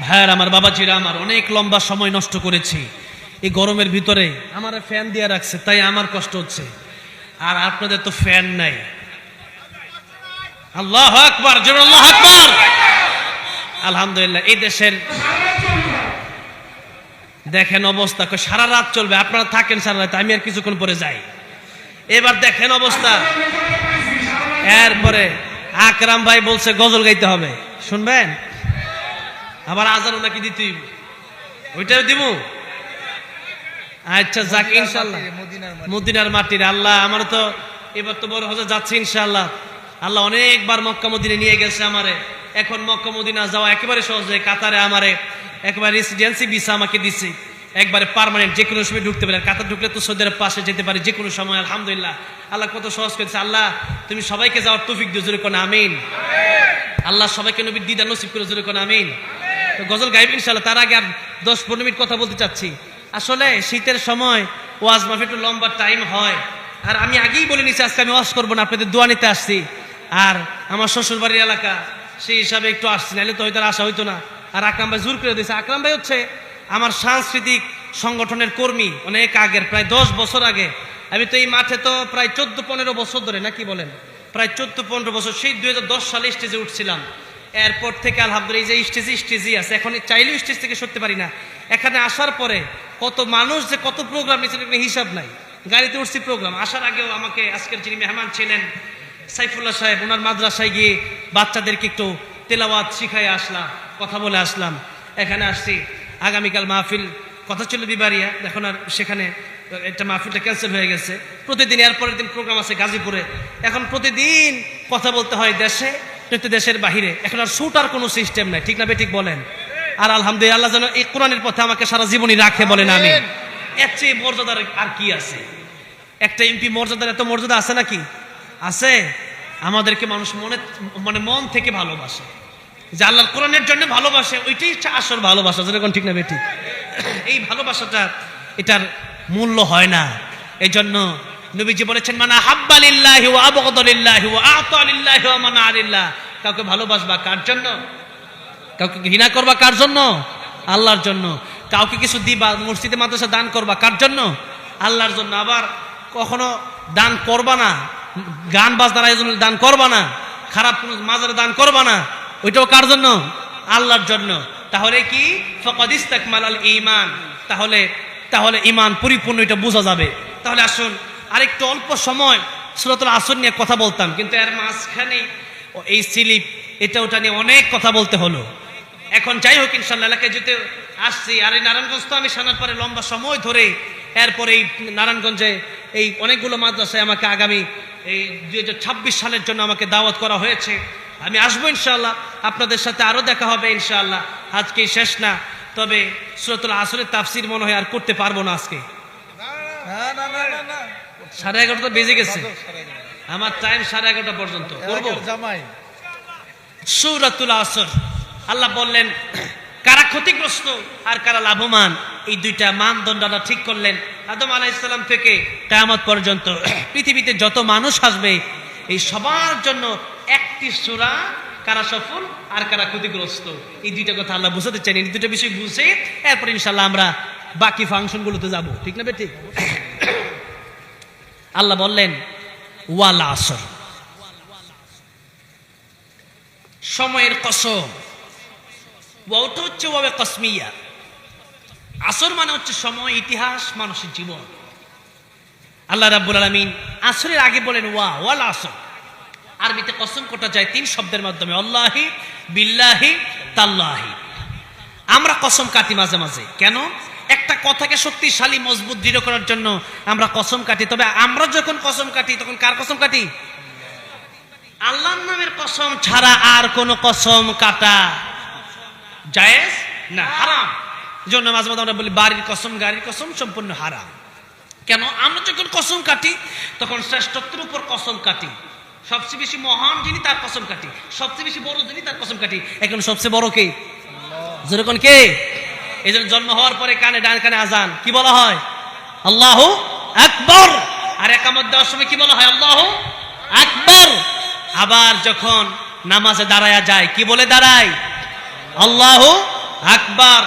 [SPEAKER 1] ভাইয়ার আমার, বাবাজিরা আমার, অনেক লম্বা সময় নষ্ট করেছি এই গরমের ভিতরে। আমার ফ্যান দিয়ে রাখছে, তাই আমার কষ্ট হচ্ছে, আর আপনাদের তো ফ্যান নাই। আল্লাহু আকবার, জোরে আল্লাহু আকবার। আলহামদুলিল্লাহ। এই দেশের দেখেন অবস্থা, সারা রাত চলবে, আপনারা থাকেন সারা রাত, আমি আর কিছুক্ষণ পরে যাই। এবার দেখেন অবস্থা। এরপরে আকরাম ভাই বলছে গজল গাইতে হবে, শুনবেন? আবার আজানও নাকি দিতে, ওইটাও দিব। আচ্ছা যাক, ইনশাআল্লাহ মদিনার মাটির আল্লাহ, আমার তো এবার তো বড় হজে যাচ্ছে ইনশাআল্লাহ। আল্লাহ অনেকবার মক্কা মদিনা নিয়ে গেছে আমারে। এখন মক্কা মদিনা যাওয়া একেবারে সহজ হয়। কাতারে আমারে একবার রেসিডেন্সি ভিসা আমাকে দিছে, একবারে পার্মানেন্ট, যে কোনো সময় ঢুকতে পারে। কাতার ঢুকলে তো সৌদি আরব পাশে যেতে পারে যে কোনো সময়। আলহামদুলিল্লাহ, আল্লাহ কত সহজ করেছে। আল্লাহ তুমি সবাইকে যাওয়ার তৌফিক দিও, জোরে কোন আমিন। আল্লাহ সবাইকে নবীর দিদার নসিব করে, জোরে কোন আমিন। তো গজল গাইব ইনশাআল্লাহ। তার আগে আর 10-15 মিনিট কথা বলতে চাচ্ছি। আসলে শীতের সময় ওয়াজ মাহফিল একটু লম্বা টাইম হয়, আর আমি আগেই বলে নিচ্ছি আজকে আমি ওয়াজ করবো না, আপনাদের দোয়া নিতে আসছি। আর আমার শ্বশুর বাড়ির এলাকা, সেই হিসাবে একটু আসছি, নাহলে তো হয়তো আসা হইতো না। আর আকরাম ভাই জোর করে দিয়েছে। আকরাম ভাই হচ্ছে আমার সাংস্কৃতিক সংগঠনের কর্মী, অনেক আগের, প্রায় 10 বছর আগে। আমি তো এই মাঠে তো প্রায় 14-15 বছর ধরে, নাকি বলেন, প্রায় 14-15 বছর, সেই 2010 সালে স্টেজে উঠছিলাম। এরপর থেকে আলহামদুলিল্লাহ এই যে স্টেজই আছে। এখন চাইলেও স্টেজ থেকে সরতে পারি না। এখানে আসার পরে কত মানুষ যে কত প্রোগ্রাম নিয়েছে হিসাব নাই। গাড়িতে উঠছি প্রোগ্রাম, আসার আগেও আমাকে আজকের যিনি মেহমান ছিলেন সাইফুল্লাহ সাহেব, ওনার মাদ্রাসায় গিয়ে বাচ্চাদেরকে একটু তেলাওয়াত শিখাই আসলাম, কথা বলে আসলাম। এখানে আসছি, আগামীকাল মাহফিল কথা ছিল বিবারিয়া, এখন আর সেখানে একটা মাহফিলটা ক্যান্সেল হয়ে গেছে। প্রতিদিন এরপরের দিন প্রোগ্রাম আছে গাজীপুরে। এখন প্রতিদিন কথা বলতে হয় দেশে, দেশের বাহিরে। এখন আর শুটার কোনো সিস্টেম নাই, ঠিক না বেঠিক বলেন? আর আলহামদুলিল্লাহ, আল্লাহ যেন এই কোরআনের পথে আমাকে সারা জীবনই রাখে, বলেন আমি। এর চেয়ে মর্যাদার আর কি আছে? একটা এমপি মর্যাদার এত মর্যাদা আছে নাকি? আছে? আমাদেরকে মানুষ মন থেকে ভালোবাসে, যে আল্লাহর কোরআনের জন্য ভালোবাসে, ওইটাই আসল ভালোবাসা, যেরকম, ঠিক না বেঠিক? এই ভালোবাসাটা, এটার মূল্য হয় না। এই জন্য নবীজি বলেছেন মানা হাব্বা লিল্লাহি ওয়া আবগাদা লিল্লাহি ওয়া আতা লিল্লাহি ওয়া মানা লিল্লাহ। কাউকে ভালোবাসবা কার জন্য? কাউকে ঘৃণা করবা কার জন্য? আল্লাহর জন্য। কাউকে কিছু দিবা, মসজিদে মাদ্রাসা দান করবা কার জন্য? আল্লাহর জন্য। আবার কখনো দান করবা না, গান বাজনার আয়োজন দান করবা না, খারাপ কোনো মাজারে দান করবা না, ওইটাও কার জন্য? আল্লাহর জন্য। তাহলে কি ফাকাদ ইস্তাকমালাল ঈমান, তাহলে ঈমান পরিপূর্ণ, এটা বোঝা যাবে। তাহলে আসুন আরেকটু অল্প সময় সূরাতুল আসর নিয়ে কথা বলতাম, কিন্তু এর মাঝখানে এই স্লিপ এটা ওটা নিয়ে অনেক কথা বলতে হলো। এখন যাই হোক, ইনশাআল্লাহ এলাকায় যেতে আসছি। আর এই নারায়ণগঞ্জ তো আমি সানার পরে লম্বা সময় ধরে, এরপরে এই নারায়ণগঞ্জে এই অনেকগুলো মাদ্রাসায় আমাকে আগামী এই 2026 সালের জন্য আমাকে দাওয়াত করা হয়েছে। আমি আসবো ইনশাআল্লাহ, আপনাদের সাথে আরো দেখা হবে ইনশাআল্লাহ। আজকে শেষ না, তবে সূরাতুল আসরের তাফসীর মনে হয় আর করতে পারবো না আজকে। 11:30 বেজে গেছে, আমার টাইম 11:30 পর্যন্ত করবো। সূরাতুল আসর আল্লাহ বললেন কারা ক্ষতিগ্রস্ত আর কারা লাভবান, এই দুইটা মানদণ্ডটা ঠিক করলেন। আদম আলাইহিস সালাম থেকে কিয়ামত পর্যন্ত পৃথিবীতে যত মানুষ আসবে, এই সবার জন্য একটি সূরা, কারা সফল আর কারা ক্ষতিগ্রস্ত, এই দুইটা কথা আল্লাহ বুঝাতে চান। এই দুইটা বিষয় বুঝে এরপর ইনশাআল্লাহ আমরা বাকি ফাংশনগুলোতে যাব, ঠিক না বেঠিক? আল্লাহ বললেন ওয়াল আসর, সময়ের কসম। ওয়াটা হচ্ছে ওয়াবে কসমিয়া, আসর মানে হচ্ছে সময়, ইতিহাস, মানুষের জীবন। আল্লাহ রাব্বুল আলামিন আসরের আগে বলেন ওয়াল আসর। আরবিতে কসম করা যায় 3 শব্দের মাধ্যমে, আল্লাহি, বিল্লাহি, তাল্লাহি। আমরা কসম কাটি মাঝে মাঝে, কেন? একটা কথাকে শক্তিশালী, মজবুত, দৃঢ় করার জন্য আমরা কসম কাটি। তবে আমরা যখন কসম কাটি তখন কার কসম কাটি? আল্লাহর নামের কসম ছাড়া আর কোন কসম কাটা জায়েজ না, হারাম। জন্য মাঝে মাঝে আমরা বলি বাড়ির কসম, গাড়ির কসম সম্পূর্ণ হারাম। কেন? আমরা যখন কসম কাটি তখন শ্রেষ্ঠত্বের উপর কসম কাটি, সবচেয়ে বেশি মহান যিনি তার কসম কাটি, সবচেয়ে বেশি বড় যিনি তার কসম কাটি। এখন সবচেয়ে বড় কে? যেরকম কে? এই জন্য জন্ম হওয়ার পরে কানে, ডান কানে আজান কি বলা হয়? আল্লাহু আকবার। আর ইকামত দেওয়ার সময় কি বলা হয়? আল্লাহু আকবার। আবার যখন নামাজে দাঁড়ায়া যায় কি বলে দাঁড়ায়? আল্লাহু আকবার।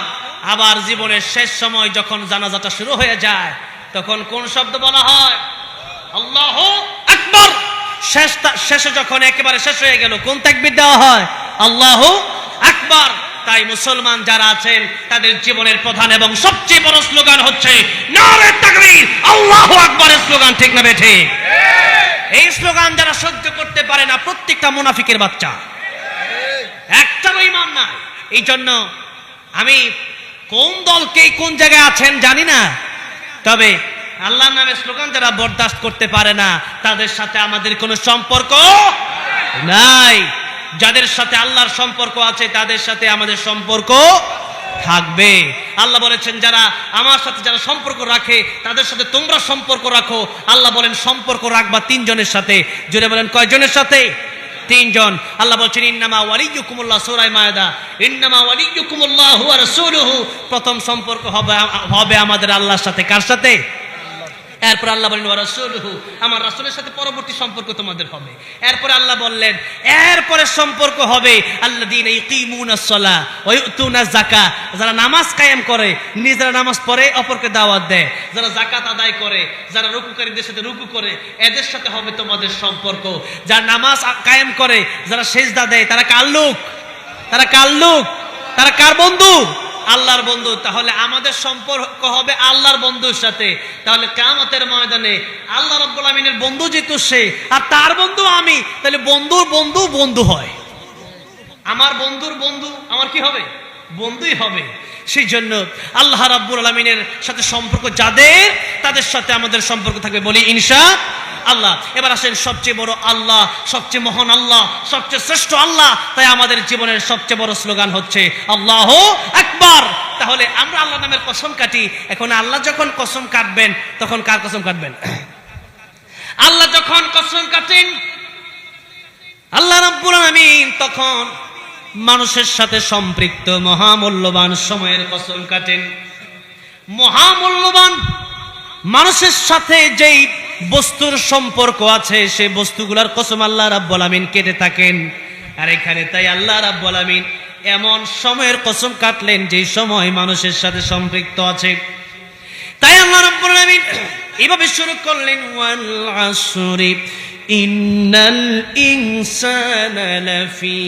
[SPEAKER 1] আবার জীবনের শেষ সময় যখন জানাজাটা শুরু হয়ে যায় তখন কোন শব্দ বলা হয়? আল্লাহু আকবার। শেষে যখন একেবারে শেষ হয়ে গেল কোন তাকবীর দেওয়া হয়? আল্লাহু আকবার। তাই মুসলমান যারা আছেন তাদের জীবনের প্রধান এবং সবচেয়ে বড় স্লোগান হচ্ছে নারে তাকবীর, আল্লাহু আকবারের স্লোগান, ঠিক না বেঠে? এই স্লোগান যারা সহ্য করতে পারে না প্রত্যেকটা মুনাফিকের বাচ্চা, একটারও ঈমান নাই। এই জন্য আমি কোন দলকে কোন জায়গায় আছেন জানি না, তবে আল্লাহর নামের স্লোগান যারা বরদাস্ত করতে পারে না তাদের সাথে আমাদের কোনো সম্পর্ক নাই। যাদের সাথে আল্লাহর সম্পর্ক আছে তাদের সাথে আমাদের সম্পর্ক থাকবে। আল্লাহ বলেছেন যারা আমার সাথে যারা সম্পর্ক রাখে তাদের সাথে তোমরা সম্পর্ক রাখো। আল্লাহ বলেন সম্পর্ক রাখবা 3 জনের সাথে। জোরে বলেন কয়জনের সাথে? 3 জন। আল্লাহ বলছেন ইন্নামা ওয়ালিয়ুকুমুল্লাহ, সূরা মায়েদা, ইন্নামা ওয়ালিয়ুকুমুল্লাহু ওয়া রাসূলুহু। প্রথম সম্পর্ক হবে আমাদের আল্লাহর সাথে। কার সাথে? এরপর আল্লাহ বলেন ওয়া রাসূলুহু, আমার রাসূলের সাথে পরবর্তী সম্পর্ক তোমাদের হবে। এরপর আল্লাহ বললেন এরপরে সম্পর্ক হবে আল্লাযীনা ইয়ুকিমুনাস সালাহ ওয়া ইউতুনাজ যাকাত, যারা নামাজ কায়েম করে, নিজেরা নামাজ পড়ে অপরকে দাওয়াত দেয়, যারা যাকাত আদায় করে, যারা রুকুকারীদের সাথে রুকু করে, এদের সাথে হবে তোমাদের সম্পর্ক। যারা নামাজ কায়েম করে, যারা সিজদা দেয়, তারা কার লোক? তারা কার বন্ধু? আল্লাহর বন্ধু। তাহলে আমাদের সম্পর্ক হবে আল্লাহর বন্ধুর সাথে। তাহলে কিয়ামতের ময়দানে আল্লাহ রাব্বুল আমিনের বন্ধু যেহেতু সে আর তার বন্ধু আমি, তাহলে বন্ধুর বন্ধু বন্ধু হয়। আমার বন্ধুর বন্ধু আমার কি হবে? বন্ধুই হবে। সেই জন্য আল্লাহ রাব্বুল আমিনের সাথে সম্পর্ক যাদের, তাদের সাথে আমাদের সম্পর্ক থাকবে, বলি ইনশাআল্লাহ। এবার আসেন সবচেয়ে বড় আল্লাহ, সবচেয়ে মহান আল্লাহ, সবচেয়ে শ্রেষ্ঠ আল্লাহ। তাই আমাদের জীবনের সবচেয়ে বড় স্লোগান হচ্ছে আল্লাহু আকবার। তাহলে আমরা আল্লাহর নামের কসম কাটি। এখন আল্লাহ যখন কসম কাটবেন তখন কার কসম কাটবেন? আল্লাহ যখন কসম কাটেন আল্লাহ রাব্বুল আমিন তখন মানুষের সাথে সম্পৃক্ত মহামূল্যবান সময়ের কসম কাটেন। মহামূল্যবান মানুষের সাথে যেই বস্তুর সম্পর্ক আছে, সেই বস্তুগুলার কসম আল্লাহ রাব্বুল আমিন কেটে থাকেন। আর এখানে তাই আল্লাহ রাব্বুল আমিন এমন সময়ের কসম কাটলেন যে সময় মানুষের সাথে সম্পৃক্ত আছে। তাই আল্লাহ রাব্বুল আমিন এভাবে শুরু করলেন, ওয়াল আসরি ইন্নাল ইনসানা লাফি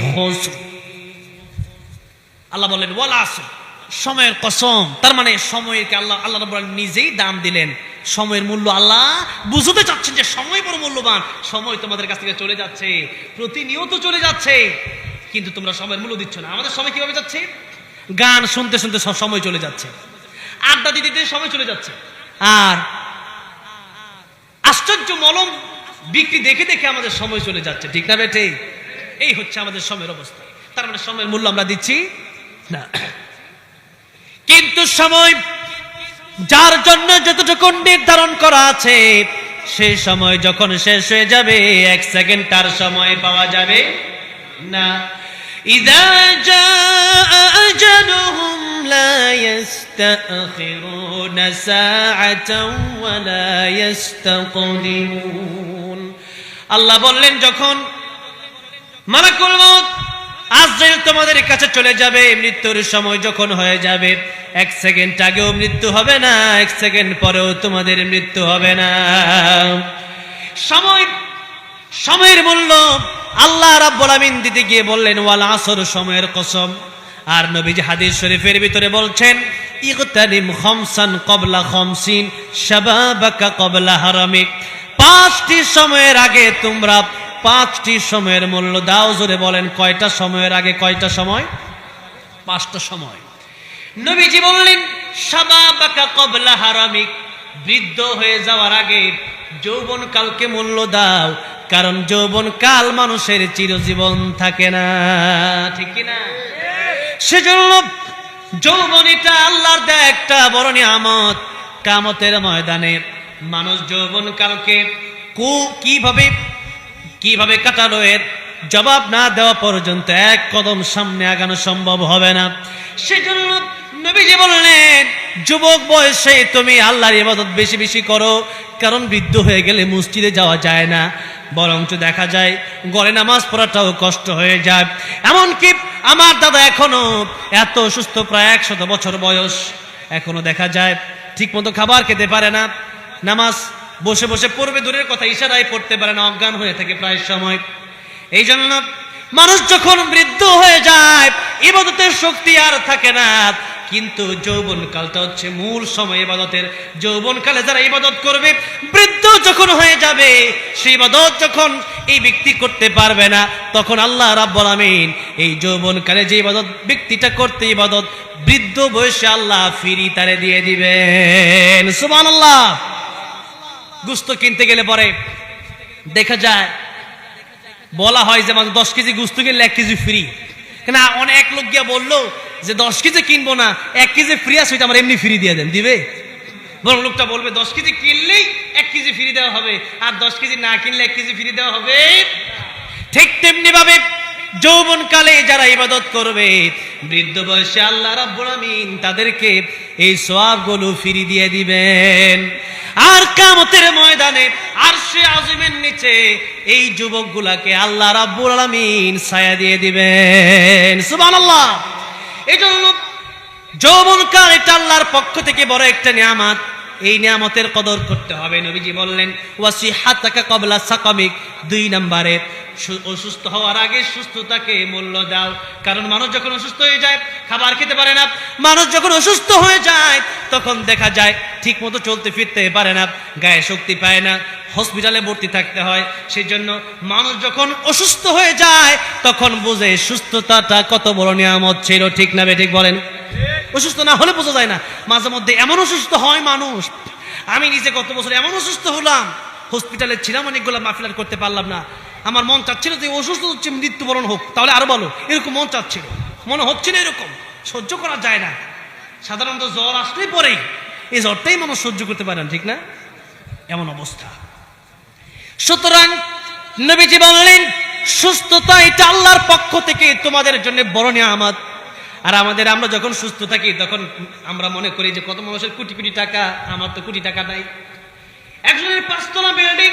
[SPEAKER 1] খুসর। আল্লাহ বলেন ওয়াল আসর, সময়ের কসম। তার মানে সময়কে আল্লাহ রাব্বুল আলামিন নিজেই দাম দিলেন। সময়ের মূল্য আল্লাহ বুঝতে চাচ্ছেন যে সময় বড় মূল্যবান। সময় তোমাদের কাছ থেকে চলে যাচ্ছে, প্রতিনিয়ত চলে যাচ্ছে, কিন্তু তোমরা সময়ের মূল্য দিচ্ছ না। আমাদের সময় কিভাবে যাচ্ছে? গান শুনতে শুনতে সব সময় চলে যাচ্ছে, আড্ডা দিতে দিতে সময় চলে যাচ্ছে, আর আশ্চর্য মলম বিক্রি দেখে দেখে আমাদের সময় চলে যাচ্ছে। ঠিক না বেটে? এই হচ্ছে আমাদের সময়ের অবস্থা। তার মানে সময়ের মূল্য আমরা দিচ্ছি না। কিন্তু সময় যার জন্য যতটুকু নির্ধারণ করা আছে, সেই সময় যখন শেষ হয়ে যাবে, এক সেকেন্ড তার সময় পাওয়া যাবে না। ইযা জাআ আজালুহুম লা ইস্তাখিরুনা সাআতাও ওয়া লা ইস্তাকদিমুন। আল্লাহ বললেন, যখন মালাকুল মউত আজরাইল তোমাদের কাছে চলে যাবে, মৃত্যুর সময় যখন হয়ে যাবে, এক সেকেন্ড আগেও মৃত্যু হবে না, এক সেকেন্ড পরেও তোমাদের মৃত্যু হবে না। সময়ের মূল্য আল্লাহ রাব্বুল আমিন দিতে গিয়ে বললেন ওয়াল আসর, সময়ের কসম। আর নবীজি হাদিস শরীফের ভিতরে বলছেন, ইগতানিম খামসান ক্বাবলা খামসিন শাবাবাকা ক্বাবলা হারামিক। 5টি সময়ের আগে তোমরা 5টি সময়ের মূল্য দাও। জোরে বলেন, কয়টা সময়ের আগে কয়টা সময়? 5টা সময়। নবীজি বললেন শাবাবাকা ক্বাবলা হারামিক, বৃদ্ধ হয়ে যাওয়ার আগে যৌবন কালকে মূল্য দাও, কারণ যৌবন কাল মানুষের চিরজীবন থাকে না। ঠিক কি না? সেজন্য যৌবন এটা আল্লাহর দেয়া একটা বড় নিয়ামত। কিয়ামতের ময়দানে মানুষ যৌবন কালকে কিভাবে কাটালো এর জবাব না দেওয়া পর্যন্ত এক কদম সামনে আগানো সম্ভব হবে না। সেজন্য নবীজি বললেন, যুবক বয়সে তুমি আল্লাহর ইবাদত বেশি বেশি করো, কারণ বৃদ্ধ হয়ে গেলে মসজিদে যাওয়া যায় না, বরঞ্চ দেখা যায় ঘরে নামাজ পড়াটাও কষ্ট হয়ে যায়। এমনকি আমার দাদা এখনো এত অসুস্থ, প্রায় 100 বছর বয়স, এখনো দেখা যায় ঠিক মতো খাবার খেতে পারে না, নামাজ বসে বসে পড়বে দূরের কথা, ইশারায় পড়তে পারে না, অজ্ঞান হয়ে থাকে প্রায় সময়। এই জন্য মানুষ যখন বৃদ্ধ হয়ে যায়, ইবাদতের শক্তি আর থাকে না। কিন্তু যৌবন কালটা হচ্ছে মূল সময় ইবাদতের। যৌবন কালে যারা ইবাদত করবে, বৃদ্ধ যখন হয়ে যাবে, সেই ইবাদত যখন এই ব্যক্তি করতে পারবে না, তখন আল্লাহ রাব্বুল আমিন এই যৌবন কালে যে ইবাদত ব্যক্তিটা করতে, ইবাদত বৃদ্ধ বয়সে আল্লাহ ফ্রি তারে দিয়ে দিবেন। সুবহানাল্লাহ। গোশত কিনতে গেলে পরে দেখা যায়, বলা হয় যে 10 কেজি গোশত কিনলে 1 কেজি ফ্রি। না, অনেক লোক গিয়া বললো যে 10 কেজি কিনবো না, 1 কেজি ফ্রি আছে, ওইটা আমার এমনি ফ্রি দিয়ে দেন, দিবে? বরং লোকটা বলবে 10 কেজি কিনলেই 1 কেজি ফ্রি দেওয়া হবে, আর 10 কেজি না কিনলে 1 কেজি ফ্রি দেওয়া হবে। ঠিক তেমনি ভাবে যৌবন কালে যারা ইবাদত করবে, বৃদ্ধ বয়সে আল্লাহ রাব্বুল আমিন তাদেরকে এই সওয়াবগুলো ফ্রি দিয়ে দিবেন। আর কিয়ামতের ময়দানে আরশে আজিমের নিচে এই যুবকগুলাকে আল্লাহ রাব্বুল আলামিন ছায়া দিয়ে দিবেন। সুবহানাল্লাহ। এজন্য যৌবনকাল এটা আল্লাহর পক্ষ থেকে বড় একটা নিয়ামত। এই নিয়ামতের কদর করতে হবে। নবীজি বললেন ওয়াসিহাতাকা ক্বাবলা সাকামিক, 2 নম্বরে অসুস্থ হওয়ার আগে সুস্থতাকে মূল্য দাও। কারণ মানুষ যখন অসুস্থ হয়ে যায়, খাবার খেতে পারে না। মানুষ যখন অসুস্থ হয়ে যায়, তখন দেখা যায় ঠিক মতো চলতে ফিরতে পারে না, গায়ে শক্তি পায় না, হসপিটালে ভর্তি থাকতে হয়। সেই জন্য মানুষ যখন অসুস্থ হয়ে যায়, তখন বুঝে সুস্থতাটা কত বড় নিয়ামত ছিল। ঠিক না বেঠিক বলেন? অসুস্থ না হলে বোঝা যায় না। মাঝে মধ্যে এমন অসুস্থ হয় মানুষ, আমি নিজে গত বছর এমন অসুস্থ হলাম, হসপিটালে ছিলাম, অনেকগুলো মাহফিল করতে পারলাম না। আমার মন চাচ্ছিল যে অসুস্থ হচ্ছে, মৃত্যুবরণ হোক, তাহলে আরো ভালো, এরকম মন চাচ্ছিল, মনে হচ্ছিল এরকম, সহ্য করা যায় না। সাধারণত জ্বর আসলেই পরেই এই জ্বরটাই মানুষ সহ্য করতে পারে না, ঠিক না? এমন অবস্থা। সুতরাং নবীজি বললেন সুস্থতা এটা আল্লাহর পক্ষ থেকে তোমাদের জন্য বড় নিয়ামত। আর আমরা যখন সুস্থ থাকি, তখন আমরা মনে করি যে কত মানুষের কোটি কোটি টাকা, আমার তো কোটি টাকা নাই। একজনের 5 তলা বিল্ডিং,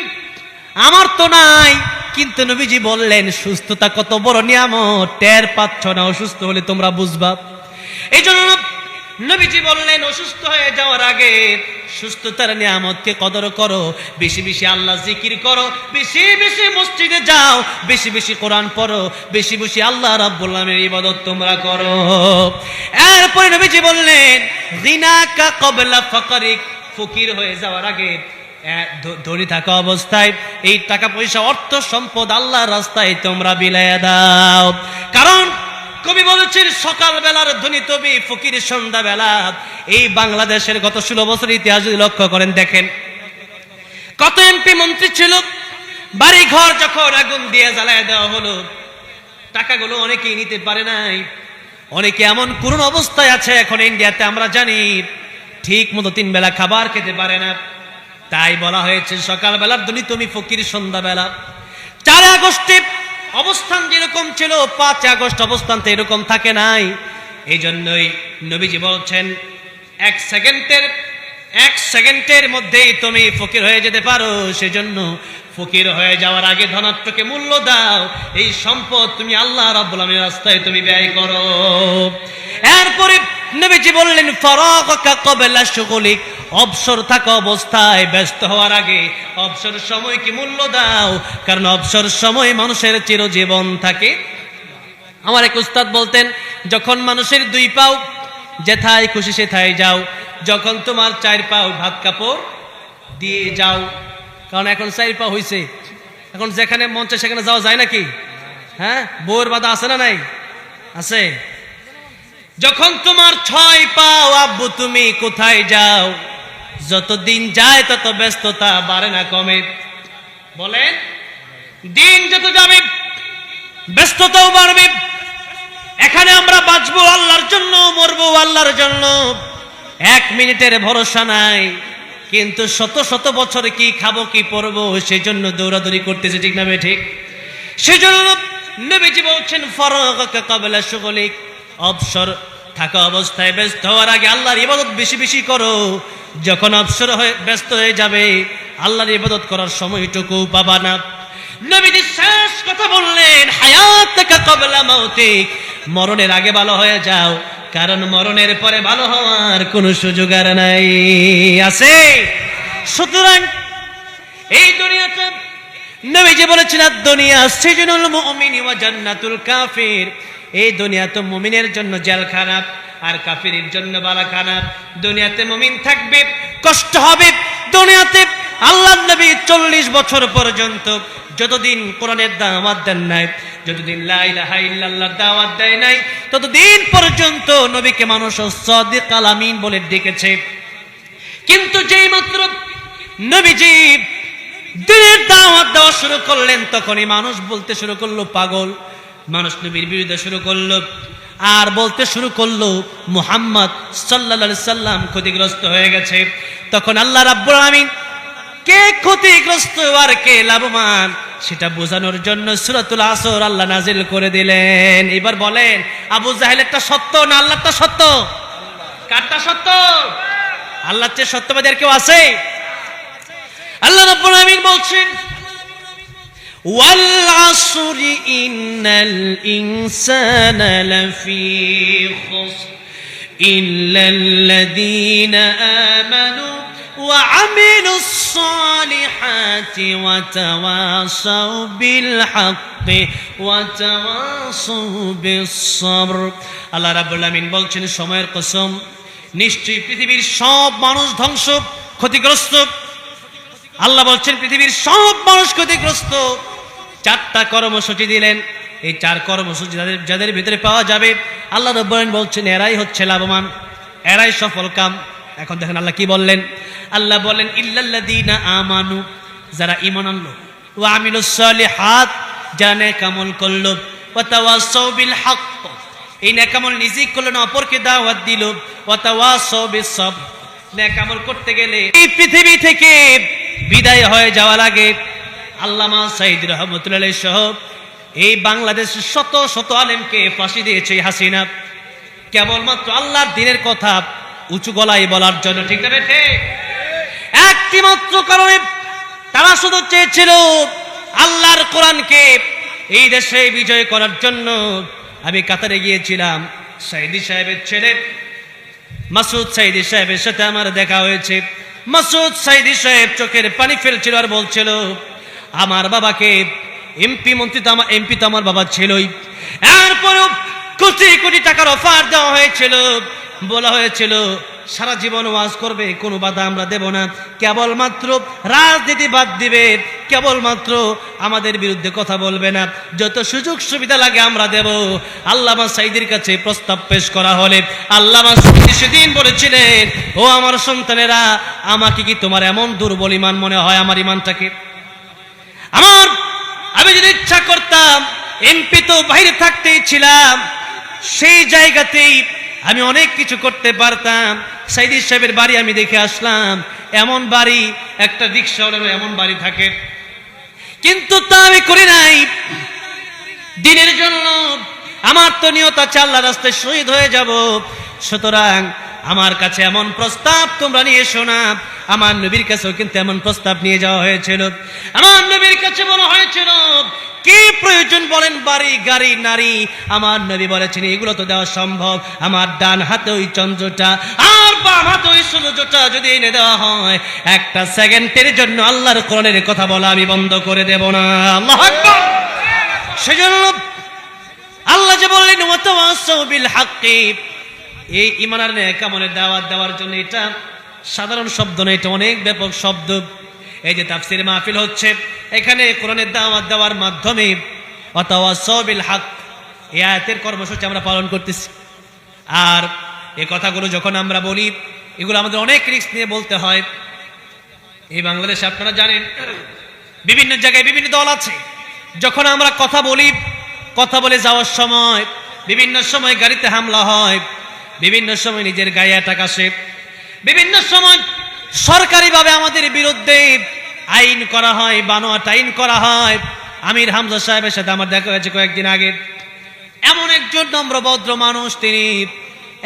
[SPEAKER 1] আমার তো নাই। কিন্তু নবীজি বললেন সুস্থতা কত বড় নিয়ামত, টের পাচ্ছ না, অসুস্থ হলে তোমরা বুঝবা। এই জন্য নবীজি বললেন অসুস্থ হয়ে যাওয়ার আগে সুস্থতার নিয়ামতকে কদর করো, বেশি বেশি আল্লাহ জিকির করো, বেশি বেশি মসজিদে যাও, বেশি বেশি কোরআন পড়ো, বেশি বেশি আল্লাহ রাব্বুল আলামিনের ইবাদত তোমরা করো। এরপরে নবীজি বললেন গিনাকা ক্বাবলা ফাকরিক, ফকির হয়ে যাওয়ার আগে, ধনী থাকা অবস্থায় এই টাকা পয়সা অর্থ সম্পদ আল্লাহর রাস্তায় তোমরা বিলাইয়া দাও। কারণ কবি বলেছেন সকাল বেলার ধনী তবি ফকির সন্ধ্যা বেলা। এই বাংলাদেশের গত 16 বছর ইতিহাস যদি লক্ষ্য করেন, দেখেন কত এমপি মন্ত্রী ছিল, বাড়ি ঘর যখন আগুন দিয়ে জ্বালায় দেওয়া হলো, টাকাগুলো অনেকেই নিতে পারে নাই, অনেকে এমন করুণ অবস্থায় আছে এখন ইন্ডিয়াতে আমরা জানি, ঠিক মতো 3 বেলা খাবার খেতে পারে না। তাই বলা হয়েছে সকাল বেলার ধনী তুমি ফকির সন্ধ্যা বেলা। 4 আগস্টে অবস্থান যেরকম ছিল 5 আগস্ট অবস্থান তো এরকম থাকে নাই। এই জন্যই নবীজি বলছেন 1 সেকেন্ডের মধ্যেই তুমি ফকির হয়ে যেতে পারো। সেজন্য ফকির হয়ে যাওয়ার আগে ধনাত্মকে মূল্য দাও, এই সম্পদ তুমি আল্লাহ রাব্বুল আলামিনের রাস্তায় তুমি ব্যয় করো। এরপরে নবীজি বললেন ফারাগাকা ক্বাবলা শুগুলিক, অবসর থাকা অবস্থায় ব্যস্ত হওয়ার আগে অবসর সময় কি মূল্য দাও, কারণ অবসর সময় মানুষের চিরজীবন থাকে। আমার এক উস্তাদ বলতেন যখন মানুষের 2 পাও যেথায় খুশি সেথায় যাও, যখন তোমার 4 পাও ভাত কাপড় দিয়ে যাও। কারণ এখন 4 পা হইছে, এখন যেখানে মন চায় সেখানে যাওয়া যায় নাকি? হ্যাঁ, বউয়ের বাধা আছে না নাই? আছে। যখন তোমার 6 পাও আব্বু তুমি কোথায় যাও? যতদিন যায় তত ব্যস্ততা বাড়ে না কমে? বলেন, দিন যত যাবে ব্যস্ততাও বাড়বে। এখানে আমরা বাঁচবো আল্লাহর জন্য, মরবো আল্লাহর জন্য, 1 মিনিটের ভরসা নাই। কিন্তু শত শত বছর কি খাবো কি পরবো সেই জন্য দৌড়াদৌড়ি করতেছে, ঠিক না বে ঠিক? সেজন্য নবীজি বলছেন ফারাগাকা ক্বাবলা শুগুলিক, অবসর থাকা অবস্থায় ব্যস্ত হওয়ার আগে আল্লাহর ইবাদত বেশি বেশি করো। যখন অবসর হয়ে ব্যস্ত হয়ে যাবে আল্লাহর ইবাদত করার সময়টুকু পাবা না। নবীজি শেষ কথা বললেন হায়াতাকা ক্বাবলা মাউতিক, মরণের আগে ভালো হয়ে যাও, কারণ মরণের পরে ভালো হওয়ার কোনো সুযোগ আর নাই। আছে? সুতরাং এই দুনিয়াতে নবীজি বলেছেন দুনিয়া সিজনুল মুমিনি ওয়া জান্নাতুল কাফির, এই দুনিয়া তো মুমিনের জন্য জেলখানা আর কাফিরের জন্য বালাখানা। দুনিয়াতে মুমিন থাকবে, কষ্ট হবে। দুনিয়াতে আল্লাহর নবী 40 বছর পর্যন্ত যতদিন কোরআনের দাওয়াত দেন নাই, যতদিন লা ইলাহা ইল্লাল্লাহ দাওয়াত দেয় নাই, ততদিন পর্যন্ত নবীকে মানুষ সাদিক আল আমিন বলে ডেকেছে। কিন্তু যেই মাত্র নবীজি দিনের দাওয়াত দেওয়া শুরু করলেন তখনই মানুষ বলতে শুরু করলো পাগল, মানুষ নবীর বিরুদ্ধে শুরু করলো আর বলতে শুরু করলো মুহাম্মদ সাল্লাল্লাহু আলাইহি সাল্লাম ক্ষতিগ্রস্ত হয়ে গেছে। তখন আল্লাহ রাব্বুল আমিন কে ক্ষতিগ্রস্ত আর কে লাভবান সেটা বোঝানোর জন্য সূরাতুল আসর আল্লাহ নাজিল করে দিলেন। এবার বলেন আবু জাহেলেরটা সত্য না আল্লাহরটা সত্য? কারটা সত্য? আল্লাহর চেয়ে সত্যবাদী আর কেউ আছে? আল্লাহ রাব্বুল আমিন বলছেন ওয়াল আসরি ইন্নাল ইনসানা লাফি খুসর ইল্লাল্লাযীনা আমানু ওয়া আমিলুস সালিহাতি ওয়া তাওয়াসাউ বিল হাক্কি ওয়া তাওয়াসাউ বিস sabr। আল্লাহ রাব্বুল আমিন বলছেন সময়ের কসম, নিশ্চয়ই পৃথিবীর সব মানুষ ধ্বংস ক্ষতিগ্রস্ত। আল্লাহ বলছেন পৃথিবীর সব মানুষ ক্ষতিগ্রস্ত। 4টা কর্মসূচি দিলেন, এই 4 কর্মসূচি যাদের ভিতরে পাওয়া যাবে আল্লাহ রাব্বুল আমিন বলছেন এরাই হচ্ছে লাভবান, এরাই সফল কাম। এখন দেখেন আল্লাহ কি বললেন, আল্লাহ বলেন ইল্লাল্লাযীনা আমানু, যারা ঈমান আনলো, ওয়া আমিলুস সালিহাত, যারা নেক আমল করলো, ওয়া তাওয়াসাউ বিল হক, এই নেক আমল নিজেই করলো না অপরকে দাওয়াত দিল, ওয়া তাওয়াসাউ বিস sabr, নেক আমল করতে গেলে এই পৃথিবী থেকে বিদায় হয়ে যাওয়ার আগে আল্লামা সাঈদ রহমাতুল্লাহ আলাইহি সহ এই বাংলাদেশের শত শত আলেমকে ফাঁসি দিয়েছে হাসিনা, কেবলমাত্র আল্লাহর দ্বীনের কথা উঁচু গলায় বলার জন্য, ঠিক না ঠিক? একটি মাত্র কারণে, তারা শুধু চেয়েছিল আল্লাহর কোরআনকে এই দেশে বিজয় করার জন্য। আমি কাতারে গিয়েছিলাম, সাইদি সাহেবের ছেলে মাসুদ সাইদি সাহেবের সাথে আমার দেখা হয়েছে। মাসুদ সাইদি সাহেব চোখের পানি ফেলছিল আর বলছিল, আমার বাবাকে এমপি মন্ত্রী তো আমার এমপি তো আমার বাবা ছিলই, এরপরেও কোটি কোটি টাকার অফার দেওয়া হয়েছিল, বলা হয়েছিল সারা জীবন ওয়াজ করবে, কোনো বাধা আমরা দেব না, কেবলমাত্র রাজনীতি বাদ দিবে, কেবলমাত্র আমাদের বিরুদ্ধে কথা বলবে না, যত সুযোগ সুবিধা লাগে আমরা দেব। আল্লামা সাইদির কাছে প্রস্তাব পেশ করা হলে আল্লামা সাইদি সেদিন বলেছিলেন, ও আমার সন্তানেরা, আমাকে কি তোমার এমন দুর্বল ইমান মনে হয়? আমার ইমানটাকে আমি যদি ইচ্ছা করতাম, এমপি তো বাইরে থাকতেই ছিলাম, সেই জায়গাতেই আমি অনেক কিছু করতে পারতাম। সাইদি সাহেবের বাড়ি আমি দেখে আসলাম, এমন বাড়ি, একটা রিক্সাওয়ালার এমন বাড়ি থাকে, কিন্তু তা আমি করি নাই দিনের জন্য। আমার তো নিয়ত আছে আল্লাহর রাস্তায় শহীদ হয়ে যাব, সুতরাং আমার কাছে এমন প্রস্তাব তোমরা নিয়ে এসো না। আমার নবীর কাছেও কিন্তু এমন প্রস্তাব নিয়ে যাওয়া হয়েছিল। আমার নবীর কাছে বলা হয়েছিল, কি প্রয়োজন বলেন, বাড়ি গাড়ি নারী? আমার নবী বলেছেন, এগুলো তো দেওয়া সম্ভব। আমার ডান হাতে ওই চন্দ্রটা আর বাম হাতে ওই সূর্যটা যদি এনে দেওয়া হয়, একটা সেকেন্ডের জন্য আল্লাহর কোরআনের কথা বলা আমি বন্ধ করে দেব না। আল্লাহু আকবার। সেজন্য আল্লাহ যে বললেন, ওয়াতাওয়াসাউ বিল হাক্কি, এই ঈমান আর নেক আমলের দাওয়াত দেওয়ার জন্য এটা সাধারণ শব্দ নয়, এটা অনেক ব্যাপক শব্দ। এই যে তাফসীর মাহফিল হচ্ছে, এখানে কোরআনের দাওয়াত দেওয়ার মাধ্যমে ওয়াতাওয়াসাউ বিল হক, এই আয়াতের কর্মসূচি আমরা পালন করতেছি। আর এই কথাগুলো যখন আমরা বলি, এগুলো আমাদের অনেক রিস্ক নিয়ে বলতে হয়। এই বাংলাদেশে আপনারা জানেন, বিভিন্ন জায়গায় বিভিন্ন দল আছে। যখন আমরা কথা বলি, কথা বলে যাওয়ার সময় বিভিন্ন সময় গাড়িতে হামলা হয়, বিভিন্ন সময় নিজের গায়ে অ্যাটাক আসে, বিভিন্ন সময় সরকারিভাবে আমাদের বিরুদ্ধে আইন করা হয়, বানোয়াট আইন করা হয়। আমির হামজা সাহেবের সাথে আমার দেখা হয়েছে কয়েকদিন আগে। এমন একজন নম্র ভদ্র মানুষ তিনি।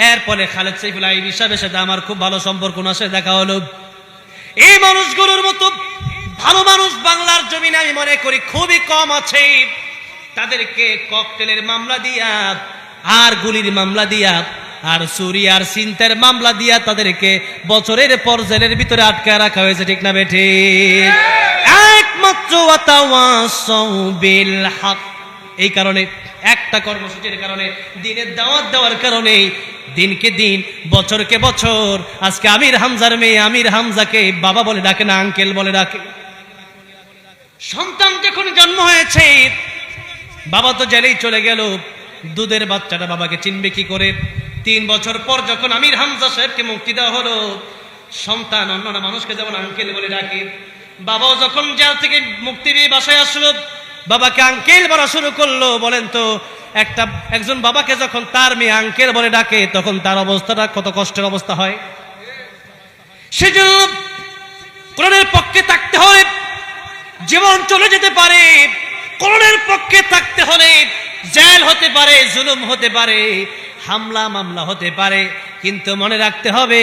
[SPEAKER 1] এরপরে খালেদ সাইফুল আইবি সাহেবের সাথে আমার খুব ভালো সম্পর্ক, ওনার সাথে দেখা হলো। এই মানুষগুলোর মতো ভালো মানুষ বাংলার জমিনে আমি মনে করি খুবই কম আছে। তাদেরকে ককটেলের মামলা দিয়া আর গুলির মামলা দিয়া আর চুরি আর ছিনতাইয়ের মামলা দিয়া তাদেরকে বছরের পর জেলের ভিতরে আটকে রাখা হয়েছে, ঠিক না বেঠি? একমাত্র ওয়াতাওয়াসাউ বিল হক, এই কারণে একটা কর্মসূচির কারণে, দিনের দাওয়াত দেওয়ার কারণে দিনকে দিন, বছরকে বছর, আজকে আমির হামজার মেয়ে আমির হামজাকে বাবা বলে ডাকে না, আঙ্কেল বলে ডাকে। সন্তান যখন জন্ম হয়েছে, বাবা তো জেলেই চলে গেল, দুধের বাচ্চাটা বাবাকে চিনবে কি করে? 3 বছর পর যখন আমির হামজা সাহেবকে মুক্তি দেওয়া হলো, সন্তান অন্যান্য মানুষকে যেমন আঙ্কেল বলে ডাকে, বাবাও যখন জেল থেকে মুক্তি পেয়ে বাসায় আসলো, বাবাকে আঙ্কেল বলা শুরু করলো। বলেন তো, একজন বাবাকে যখন তার মেয়ে আঙ্কেল বলে ডাকে, তখন তার অবস্থাটা কত কষ্টের অবস্থা হয়। সেজন্য কোরআনের পক্ষে থাকতে হলে জীবন চলে যেতে পারে, কোরআনের পক্ষে থাকতে হলে জেল হতে পারে, জুলুম হতে পারে, হামলা মামলা হতে পারে, কিন্তু মনে রাখতে হবে,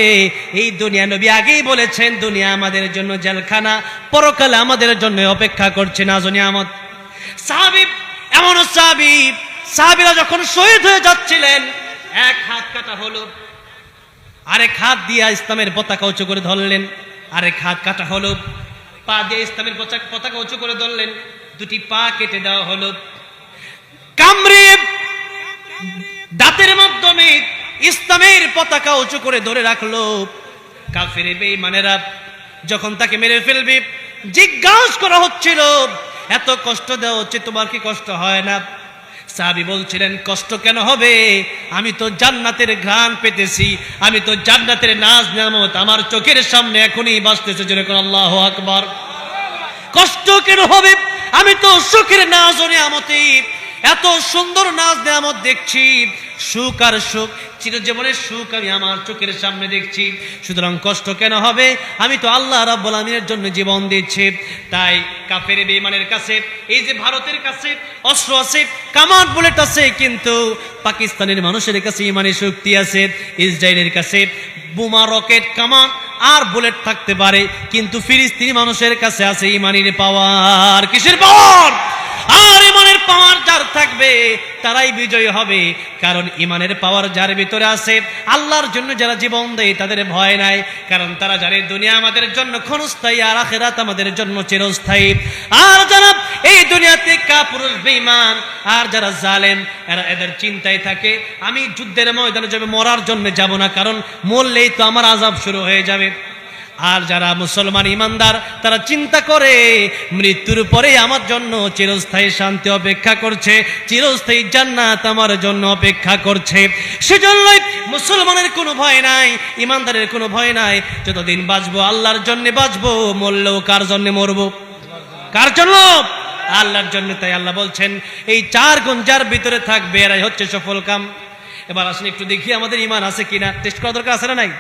[SPEAKER 1] এই দুনিয়া, নবী আগেই বলেছেন, দুনিয়া আমাদের জন্য জেলখানা, পরকালে আমাদের জন্য অপেক্ষা করছে নাজনিয়ামত। সাহাবী, এমন সাহাবীরা যখন শহীদ হয়ে যাচ্ছিলেন, এক হাত কাটা হলো, আরেক হাত দিয়ে ইসলামের পতাকা উঁচু করে ধরলেন, আরেক হাত কাটা হলো, পা দিয়ে ইসলামের পতাকা উঁচু করে ধরলেন, 2টি পা কেটে দেওয়া হলো। কামড়ে দাঁতের মাধ্যমে ইসলামের পতাকা উঁচু করে ধরে রাখলো। কাফের বেঈমানেরা যখন তাকে মেরে ফেলবে, জিজ্ঞাসা করা হচ্ছিল, এত কষ্ট দেওয়া হচ্ছে, তোমার কি কষ্ট হয় না? সাহাবী বলছিলেন, কষ্ট কেন হবে? আমি তো জান্নাতের ঘ্রাণ পেতেছি, আমি তো জান্নাতের নাজ নিয়ামত আমার চোখের সামনে এখনই বাজতেছে, যেরকম আল্লাহু আকবার। কষ্ট কেন হবে? আমি তো সুখের নাজ ও নিয়ামতে, এত সুন্দর নাজ নিয়ামত দেখছি, সুখ আর সুখ, চিরজীবনের সুখ আমি আমার চোখের সামনে দেখছি, সুতরাং কষ্ট কেন হবে? আমি তো আল্লাহ রাব্বুল আমিনের জন্য জীবন দিচ্ছি। তাই কাফের বেঈমানের কাছে, এই যে ভারতের কাছে অস্ত্র আছে, কামান বুলেট আছে, কিন্তু পাকিস্তানের মানুষের কাছে ইমানি শক্তি আছে, ইসরায়েলের কাছে বোমা, রকেট, কামান, আর বুলেট থাকতে পারে, কিন্তু ফিলিস্তিনি মানুষের কাছে আছে ইমানের পাওয়ার। কিসের পাওয়ার? আর ইমানের পাওয়ার যার থাকবে তারাই বিজয়ী হবে। কারণ ইমানের পাওয়ার যার ভিতরে আছে, আল্লাহর জন্য যারা জীবন দেয় তাদের ভয় নাই। কারণ তারা জানে দুনিয়া আমাদের জন্য ক্ষণস্থায়ী, আর আখিরাত আমাদের জন্য চিরস্থায়ী। আর যারা এই দুনিয়াতে কাপুরুষ বেঈমান আর যারা জালেম, এদের চিন্তায় থাকে আমি যুদ্ধের ময়দানে যাবে, মরার জন্য যাব না, কারণ মরলেই তো আমার আযাব শুরু হয়ে যাবে। আর যারা মুসলমান ইমানদার তারা চিন্তা করে মৃত্যুর পরে আমার জন্য চিরস্থায়ী শান্তি অপেক্ষা করছে, চিরস্থায়ী জান্নাত আমার জন্য অপেক্ষা করছে। সেজন্যই মুসলমানের কোনো ভয় নাই, ইমানদারের কোনো ভয় নাই। যতদিন বাঁচবো আল্লাহর জন্য বাঁচবো, মরলেও কার জন্য মরবো? কার জন্য? আল্লাহর জন্য। তাই আল্লাহ বলছেন এই 4 গুণ যার ভিতরে থাকবে এরাই হচ্ছে সফল কাম। এবার আসেন একটু দেখি আমাদের ইমান আছে কিনা, টেস্ট করা দরকার আছে না নাই?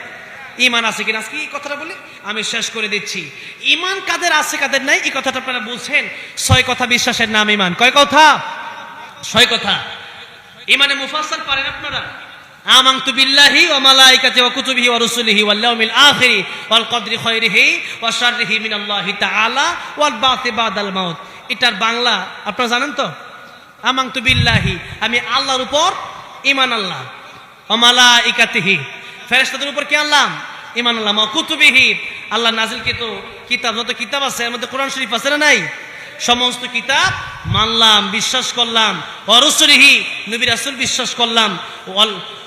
[SPEAKER 1] ইমান আছে কিনা আজকে এই কথাটা বলি আমি শেষ করে দিচ্ছি। ইমান কাদের আছে কাদের নাই এই কথাটা আপনারা বুঝছেন। 6 কথা বিশ্বাসের নাম ইমান। কয় কথা? 6 কথা। ইমানে মুফাসসাল পারেন আপনারা? আমানতু বিল্লাহি ওয়া মালাইকাতিহি ওয়া কুতুবিহি ওয়া রুসুলিহি ওয়াল ইয়াউমিল আখির ওয়াল কদরি খায়রিহি ওয়া শাররিহি মিনাল্লাহি তাআলা ওয়াল বাতি বাদাল মাউত। এটার বাংলা আপনারা জানেন তো? আমানতু বিল্লাহি, আমি আল্লাহর উপর ঈমান আনলাম। ওয়া মালাইকাতিহি, ফেরেশতাদের উপর কি আনলাম? ঈমান আনলাম। ওয়া কুতুবিহি, আল্লাহ নাযিলকৃত কিতাব, যত কিতাব আছে এর মধ্যে কোরআন শরীফ আছে না নাই? সমস্ত কিতাব মানলাম, বিশ্বাস করলাম। ওয়া রুসুলিহি, নবী রাসূল বিশ্বাস করলাম।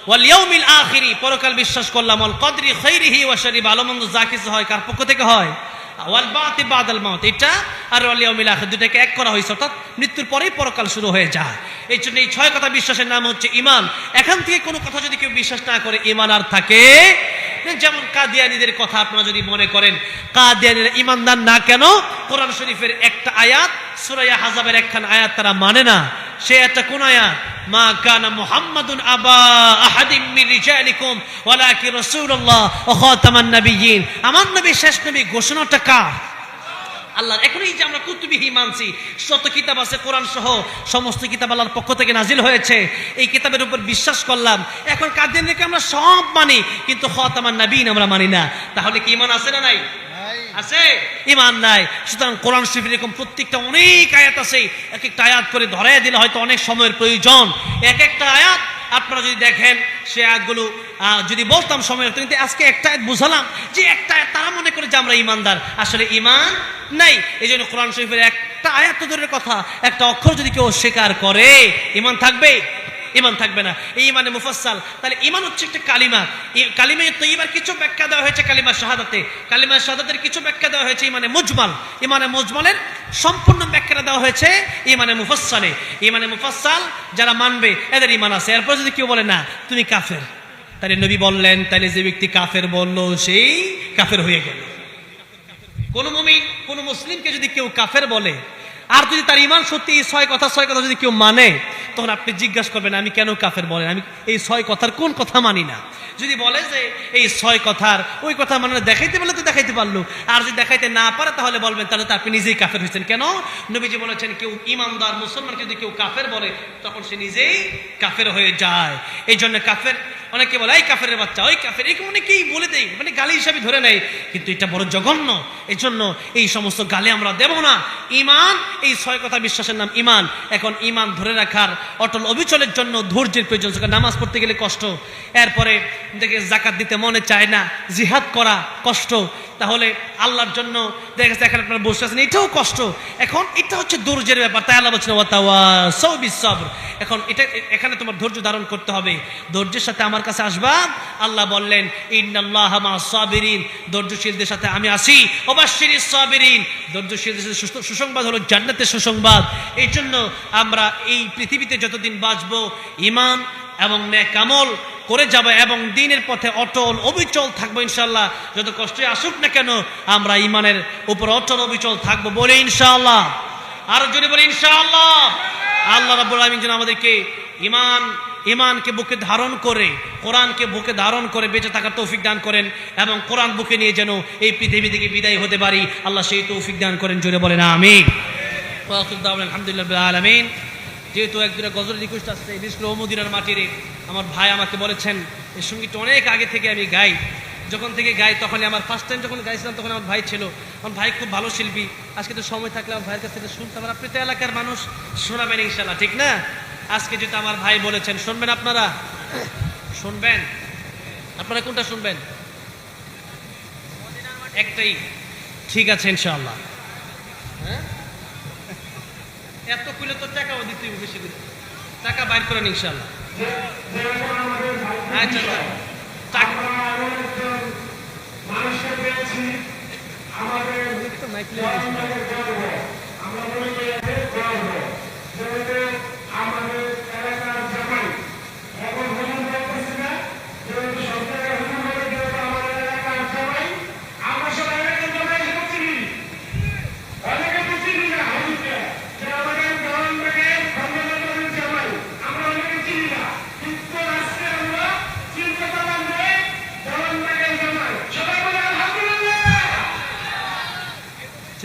[SPEAKER 1] ওয়াল ইয়াউমিল আখির, পরকাল বিশ্বাস করলাম। ওয়াল কদরি খায়রিহি ওয়া শাররিহি, ভালো মন্দ যা কিছু হয় কার পক্ষ থেকে হয়? ওয়াল বাতি বাদাল মাউত, এটা আর ওয়াল ইয়াউমিল আখির দুটাকে এক করা হয়েছে, অর্থাৎ মৃত্যুর পরেই পরকাল শুরু হয়ে যায়। এই জন্য এই 6 কথা বিশ্বাসের নাম হচ্ছে ঈমান। এখান থেকে কোনো কথা যদি কেউ বিশ্বাস না করে ঈমান আর থাকে। যেমন কাদিয়ানীদের কথা আপনারা যদি মনে করেন, কাদিয়ানীরা ঈমানদার না কেন? কোরআন শরীফের একটা আয়াত, সূরা আহজাবের একখান আয়াত তারা মানে না। সে একটা কোন আয়াত? মা কানা মুহাম্মাদুন আবা আহাদিম মির রিজালিকুম ওয়ালাকিন রাসূলুল্লাহ ওয়া খাতামান নাবিয়্যিন। আমার নবী শেষ নবী, ঘোষণাটা কার? আল্লাহর। এখন এই যে আমরা কুতুবিহি মানছি, যত কিতাব আছে কোরআন সহ সমস্ত কিতাব আল্লাহর পক্ষ থেকে নাজিল হয়েছে, এই কিতাবের উপর বিশ্বাস করলাম। এখন কাদিয়ানীকে আমরা সব মানি, কিন্তু খাতামান নাবিয়্যিন আমরা মানি না। তাহলে কি ঈমান আছে না নাই? আছে, ঈমান নাই। সুতরাং কোরআন শরীফের এরকম প্রত্যেকটা অনেক আয়াত আছে, এক একটা আয়াত করে ধরাইয়া দিলে হয়তো অনেক সময়ের প্রয়োজন। এক একটা আয়াত আপনারা যদি দেখেন, সে আয়াতগুলো যদি বলতাম সময় হতো, কিন্তু আজকে একটা আয়াত বুঝালাম যে একটা আয়াত তারা মনে করে যে আমরা ঈমানদার, আসলে ঈমান নাই। এই জন্য কোরআন শরীফের একটা আয়াত তো দূরের কথা, একটা অক্ষর যদি কেউ অস্বীকার করে ঈমান থাকবে? ঈমান থাকবে না। এই ঈমানে মুফাসসাল। তাহলে ঈমান হচ্ছে একটা কালিমা। কালিমা তৈয়বার কিছু ব্যাখ্যা দেওয়া হয়েছে কালিমা শাহাদাতে, কালিমা শাহাদাতের কিছু ব্যাখ্যা দেওয়া হয়েছে ঈমানে মুজমাল, ঈমানে মুজমালের সম্পূর্ণ ব্যাখ্যা দেওয়া হয়েছে ঈমানে মুফাসসালে। ঈমানে মুফাসসাল যারা মানবে এদের ঈমান আছে। এরপর যদি কেউ বলে না তুমি কাফের, তাহলে নবী বললেন তাহলে যে ব্যক্তি কাফের বললো সেই কাফের হয়ে গেল। কোন মুমিন কোন মুসলিমকে যদি কেউ কাফের বলে, আর যদি তার ঈমান সত্যি এই 6 কথা যদি কেউ মানে, তখন আপনি জিজ্ঞাসা করবেন আমি কেন কাফের বলেন, আমি এই 6 কথার কোন কথা মানি না। যদি বলে যে এই 6 কথার ওই কথা মানে দেখাইতে পারলে তো দেখাইতে পারলো, আর যদি দেখাইতে না পারে তাহলে বলবেন তাহলে তো আপনি নিজেই কাফের হয়েছেন। কেন? নবীজি বলেছেন কেউ ঈমানদার মুসলমানকে যদি কেউ কাফের বলে তখন সে নিজেই কাফের হয়ে যায়। এই জন্য কাফের, অনেকে বলে এই কাফেরের বাচ্চা, ওই কাফের, এই অনেকেই বলে দেয়, মানে গালি হিসাবে ধরে নেয়, কিন্তু এটা বড় জঘন্য। এই জন্য এই সমস্ত গালি আমরা দেব না। ঈমান, এই 6 কথা বিশ্বাসের নাম ঈমান। এখন ঈমান ধরে রাখার অটল অবিচলের জন্য ধৈর্যের প্রয়োজন। নামাজ পড়তে গেলে কষ্ট, এরপরে দেখে যাকাত দিতে মনে চায় না, জিহাদ করা কষ্ট, তাহলে আল্লাহর জন্য দেখা গেছে এখানে আপনারা বসে আছেন, এটাও কষ্ট। এখন এটা হচ্ছে ধৈর্যের ব্যাপার। তাই আল্লাহ বলছেন ওয়াতাওয়াসাউ বিস-সাবর। এখন এটা এখানে তোমার ধৈর্য ধারণ করতে হবে, ধৈর্যের সাথে আমার কাছে আসবা। আল্লাহ বললেন ইন্নাল্লাহা মা'আস-সাবিরিন, ধৈর্যশীলদের সাথে আমি আছি। ওয়াবাশশিরিস সাবিরিন, ধৈর্যশীলদের সাথে সুসংবাদ হলো জান্নাতের সুসংবাদ। এই জন্য আমরা এই পৃথিবীতে যতদিন বাঁচবো ঈমান এবং নেক আমল করে যাব এবং দ্বীনের পথে অটল অবিচল থাকবো ইনশাআল্লাহ। যত কষ্টই আসুক না কেন আমরা ঈমানের উপর অটল অবিচল থাকবো, বলে ইনশাআল্লাহ। আর যদি বলে ইনশাআল্লাহ। আল্লাহ রাব্বুল আলামিন যেন আমাদেরকে ঈমানকে বুকে ধারণ করে, কোরআনকে বুকে ধারণ করে বেঁচে থাকার তৌফিক দান করেন, এবং কোরআন বুকে নিয়ে যেন এই পৃথিবী থেকে বিদায় হতে পারি। আল্লাহ সেই তৌফিক দান করেন, জোরে বলেন আমিন। ওয়া আখিরু দাওয়ানা আলহামদুলিল্লাহি রাব্বিল আলামিন। যেহেতু একদিন গজল রিকোয়েস্ট আসছে, বিশেষ করে ও মদিনার মাটিরে আমার ভাই আমাকে বলেছেন এই সঙ্গীতটা অনেক আগে থেকে আমি গাই, যখন থেকে গাই তখনই আমার ফার্স্ট টাইম যখন গাইছিলাম তখন আমার ভাই ছিল, আমার ভাই খুব ভালো শিল্পী। আজকে তো সময় থাকলে আমার ভাইয়ের কাছ থেকে শুনতাম, আর আপনি তো এলাকার মানুষ, শোনাবেন ইনশাল্লাহ, ঠিক না? আজকে যেটা আমার ভাই বলেছেন শুনবেন আপনারা, শুনবেন আপনারা, কোনটা শুনবেন? একটাই, ঠিক আছে ইনশাআল্লাহ। হ্যাঁ, এত কইলে তো টাকাও দিতে হবে, বেশি করে টাকা বাইর করেন ইনশাআল্লাহ। আচ্ছা, টাকা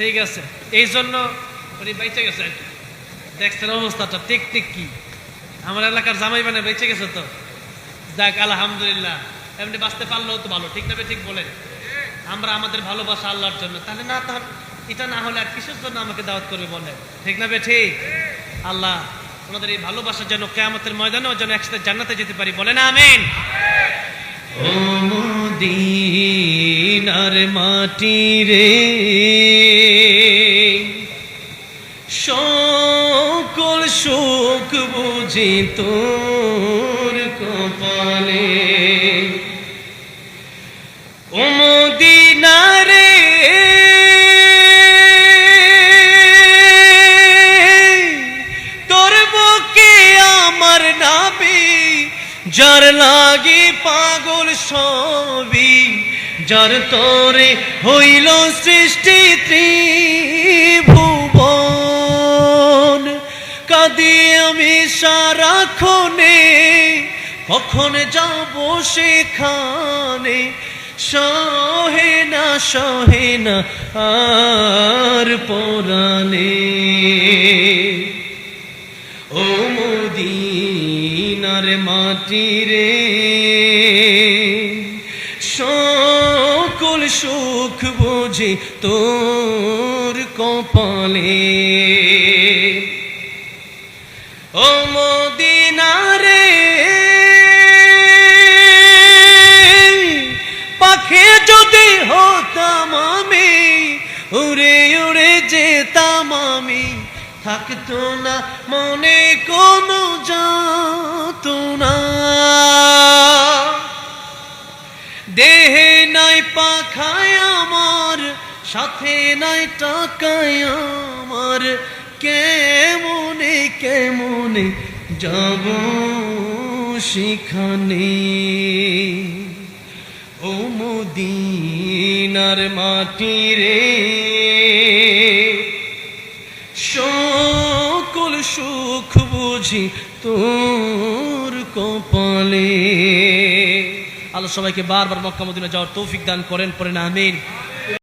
[SPEAKER 1] ঠিক আছে, এই জন্য উনি বেঁচে গেছেন। দেখছেন অবস্থাটা টেকনিক কি, আমার এলাকার জামাই মানে বেঁচে গেছে তো, যাক আলহামদুলিল্লাহ। এমনি বাঁচতে পারলেও তো ভালো, ঠিক না? ঠিক বলেন, আমরা আমাদের ভালোবাসা আল্লাহর জন্য, তাহলে না, তাহলে এটা না হলে আর কিসের জন্য আমাকে দাওয়াত করবে বলেন, ঠিক না? ঠিক। আল্লাহ ওনাদের এই ভালোবাসার জন্য কিয়ামতের ময়দানেও যেন একসাথে জান্নাতে যেতে পারি, বলেন আমিন। ও মদিনার মাটি রে, সকল সুখ বুঝি তোর কপালে। ও মদিনা রে, তোর বুকে আমার নাবি, যার লাগি পাগল সবই, যার তোরে হইল সৃষ্টি ত্রিভুবন। কাঁদি আমি সারাক্ষণে, কখন যাব সেখানে, সহে না আর পরাণে। ও মদিনার মাটি রে, সকল সুখ বুঝি তোর কপালে। ও মদিনা রে, পাখি যদি হতাম আমি, উড়ে উড়ে যেতাম আমি, থাকতো না মনে কোনো যাতনা। দেহে নাই পাখায় আমার, সাথে নাই টাকায় আমার, কেমনে কেমনে যাব সেখানে। ও মদিনার মাটি রে, সকল সুখ বুঝি তোর কপালে। আল্লাহ সবাইকে বারবার মক্কা মদিনা যাওয়ার তৌফিক দান করেন, পড়েন আমিন।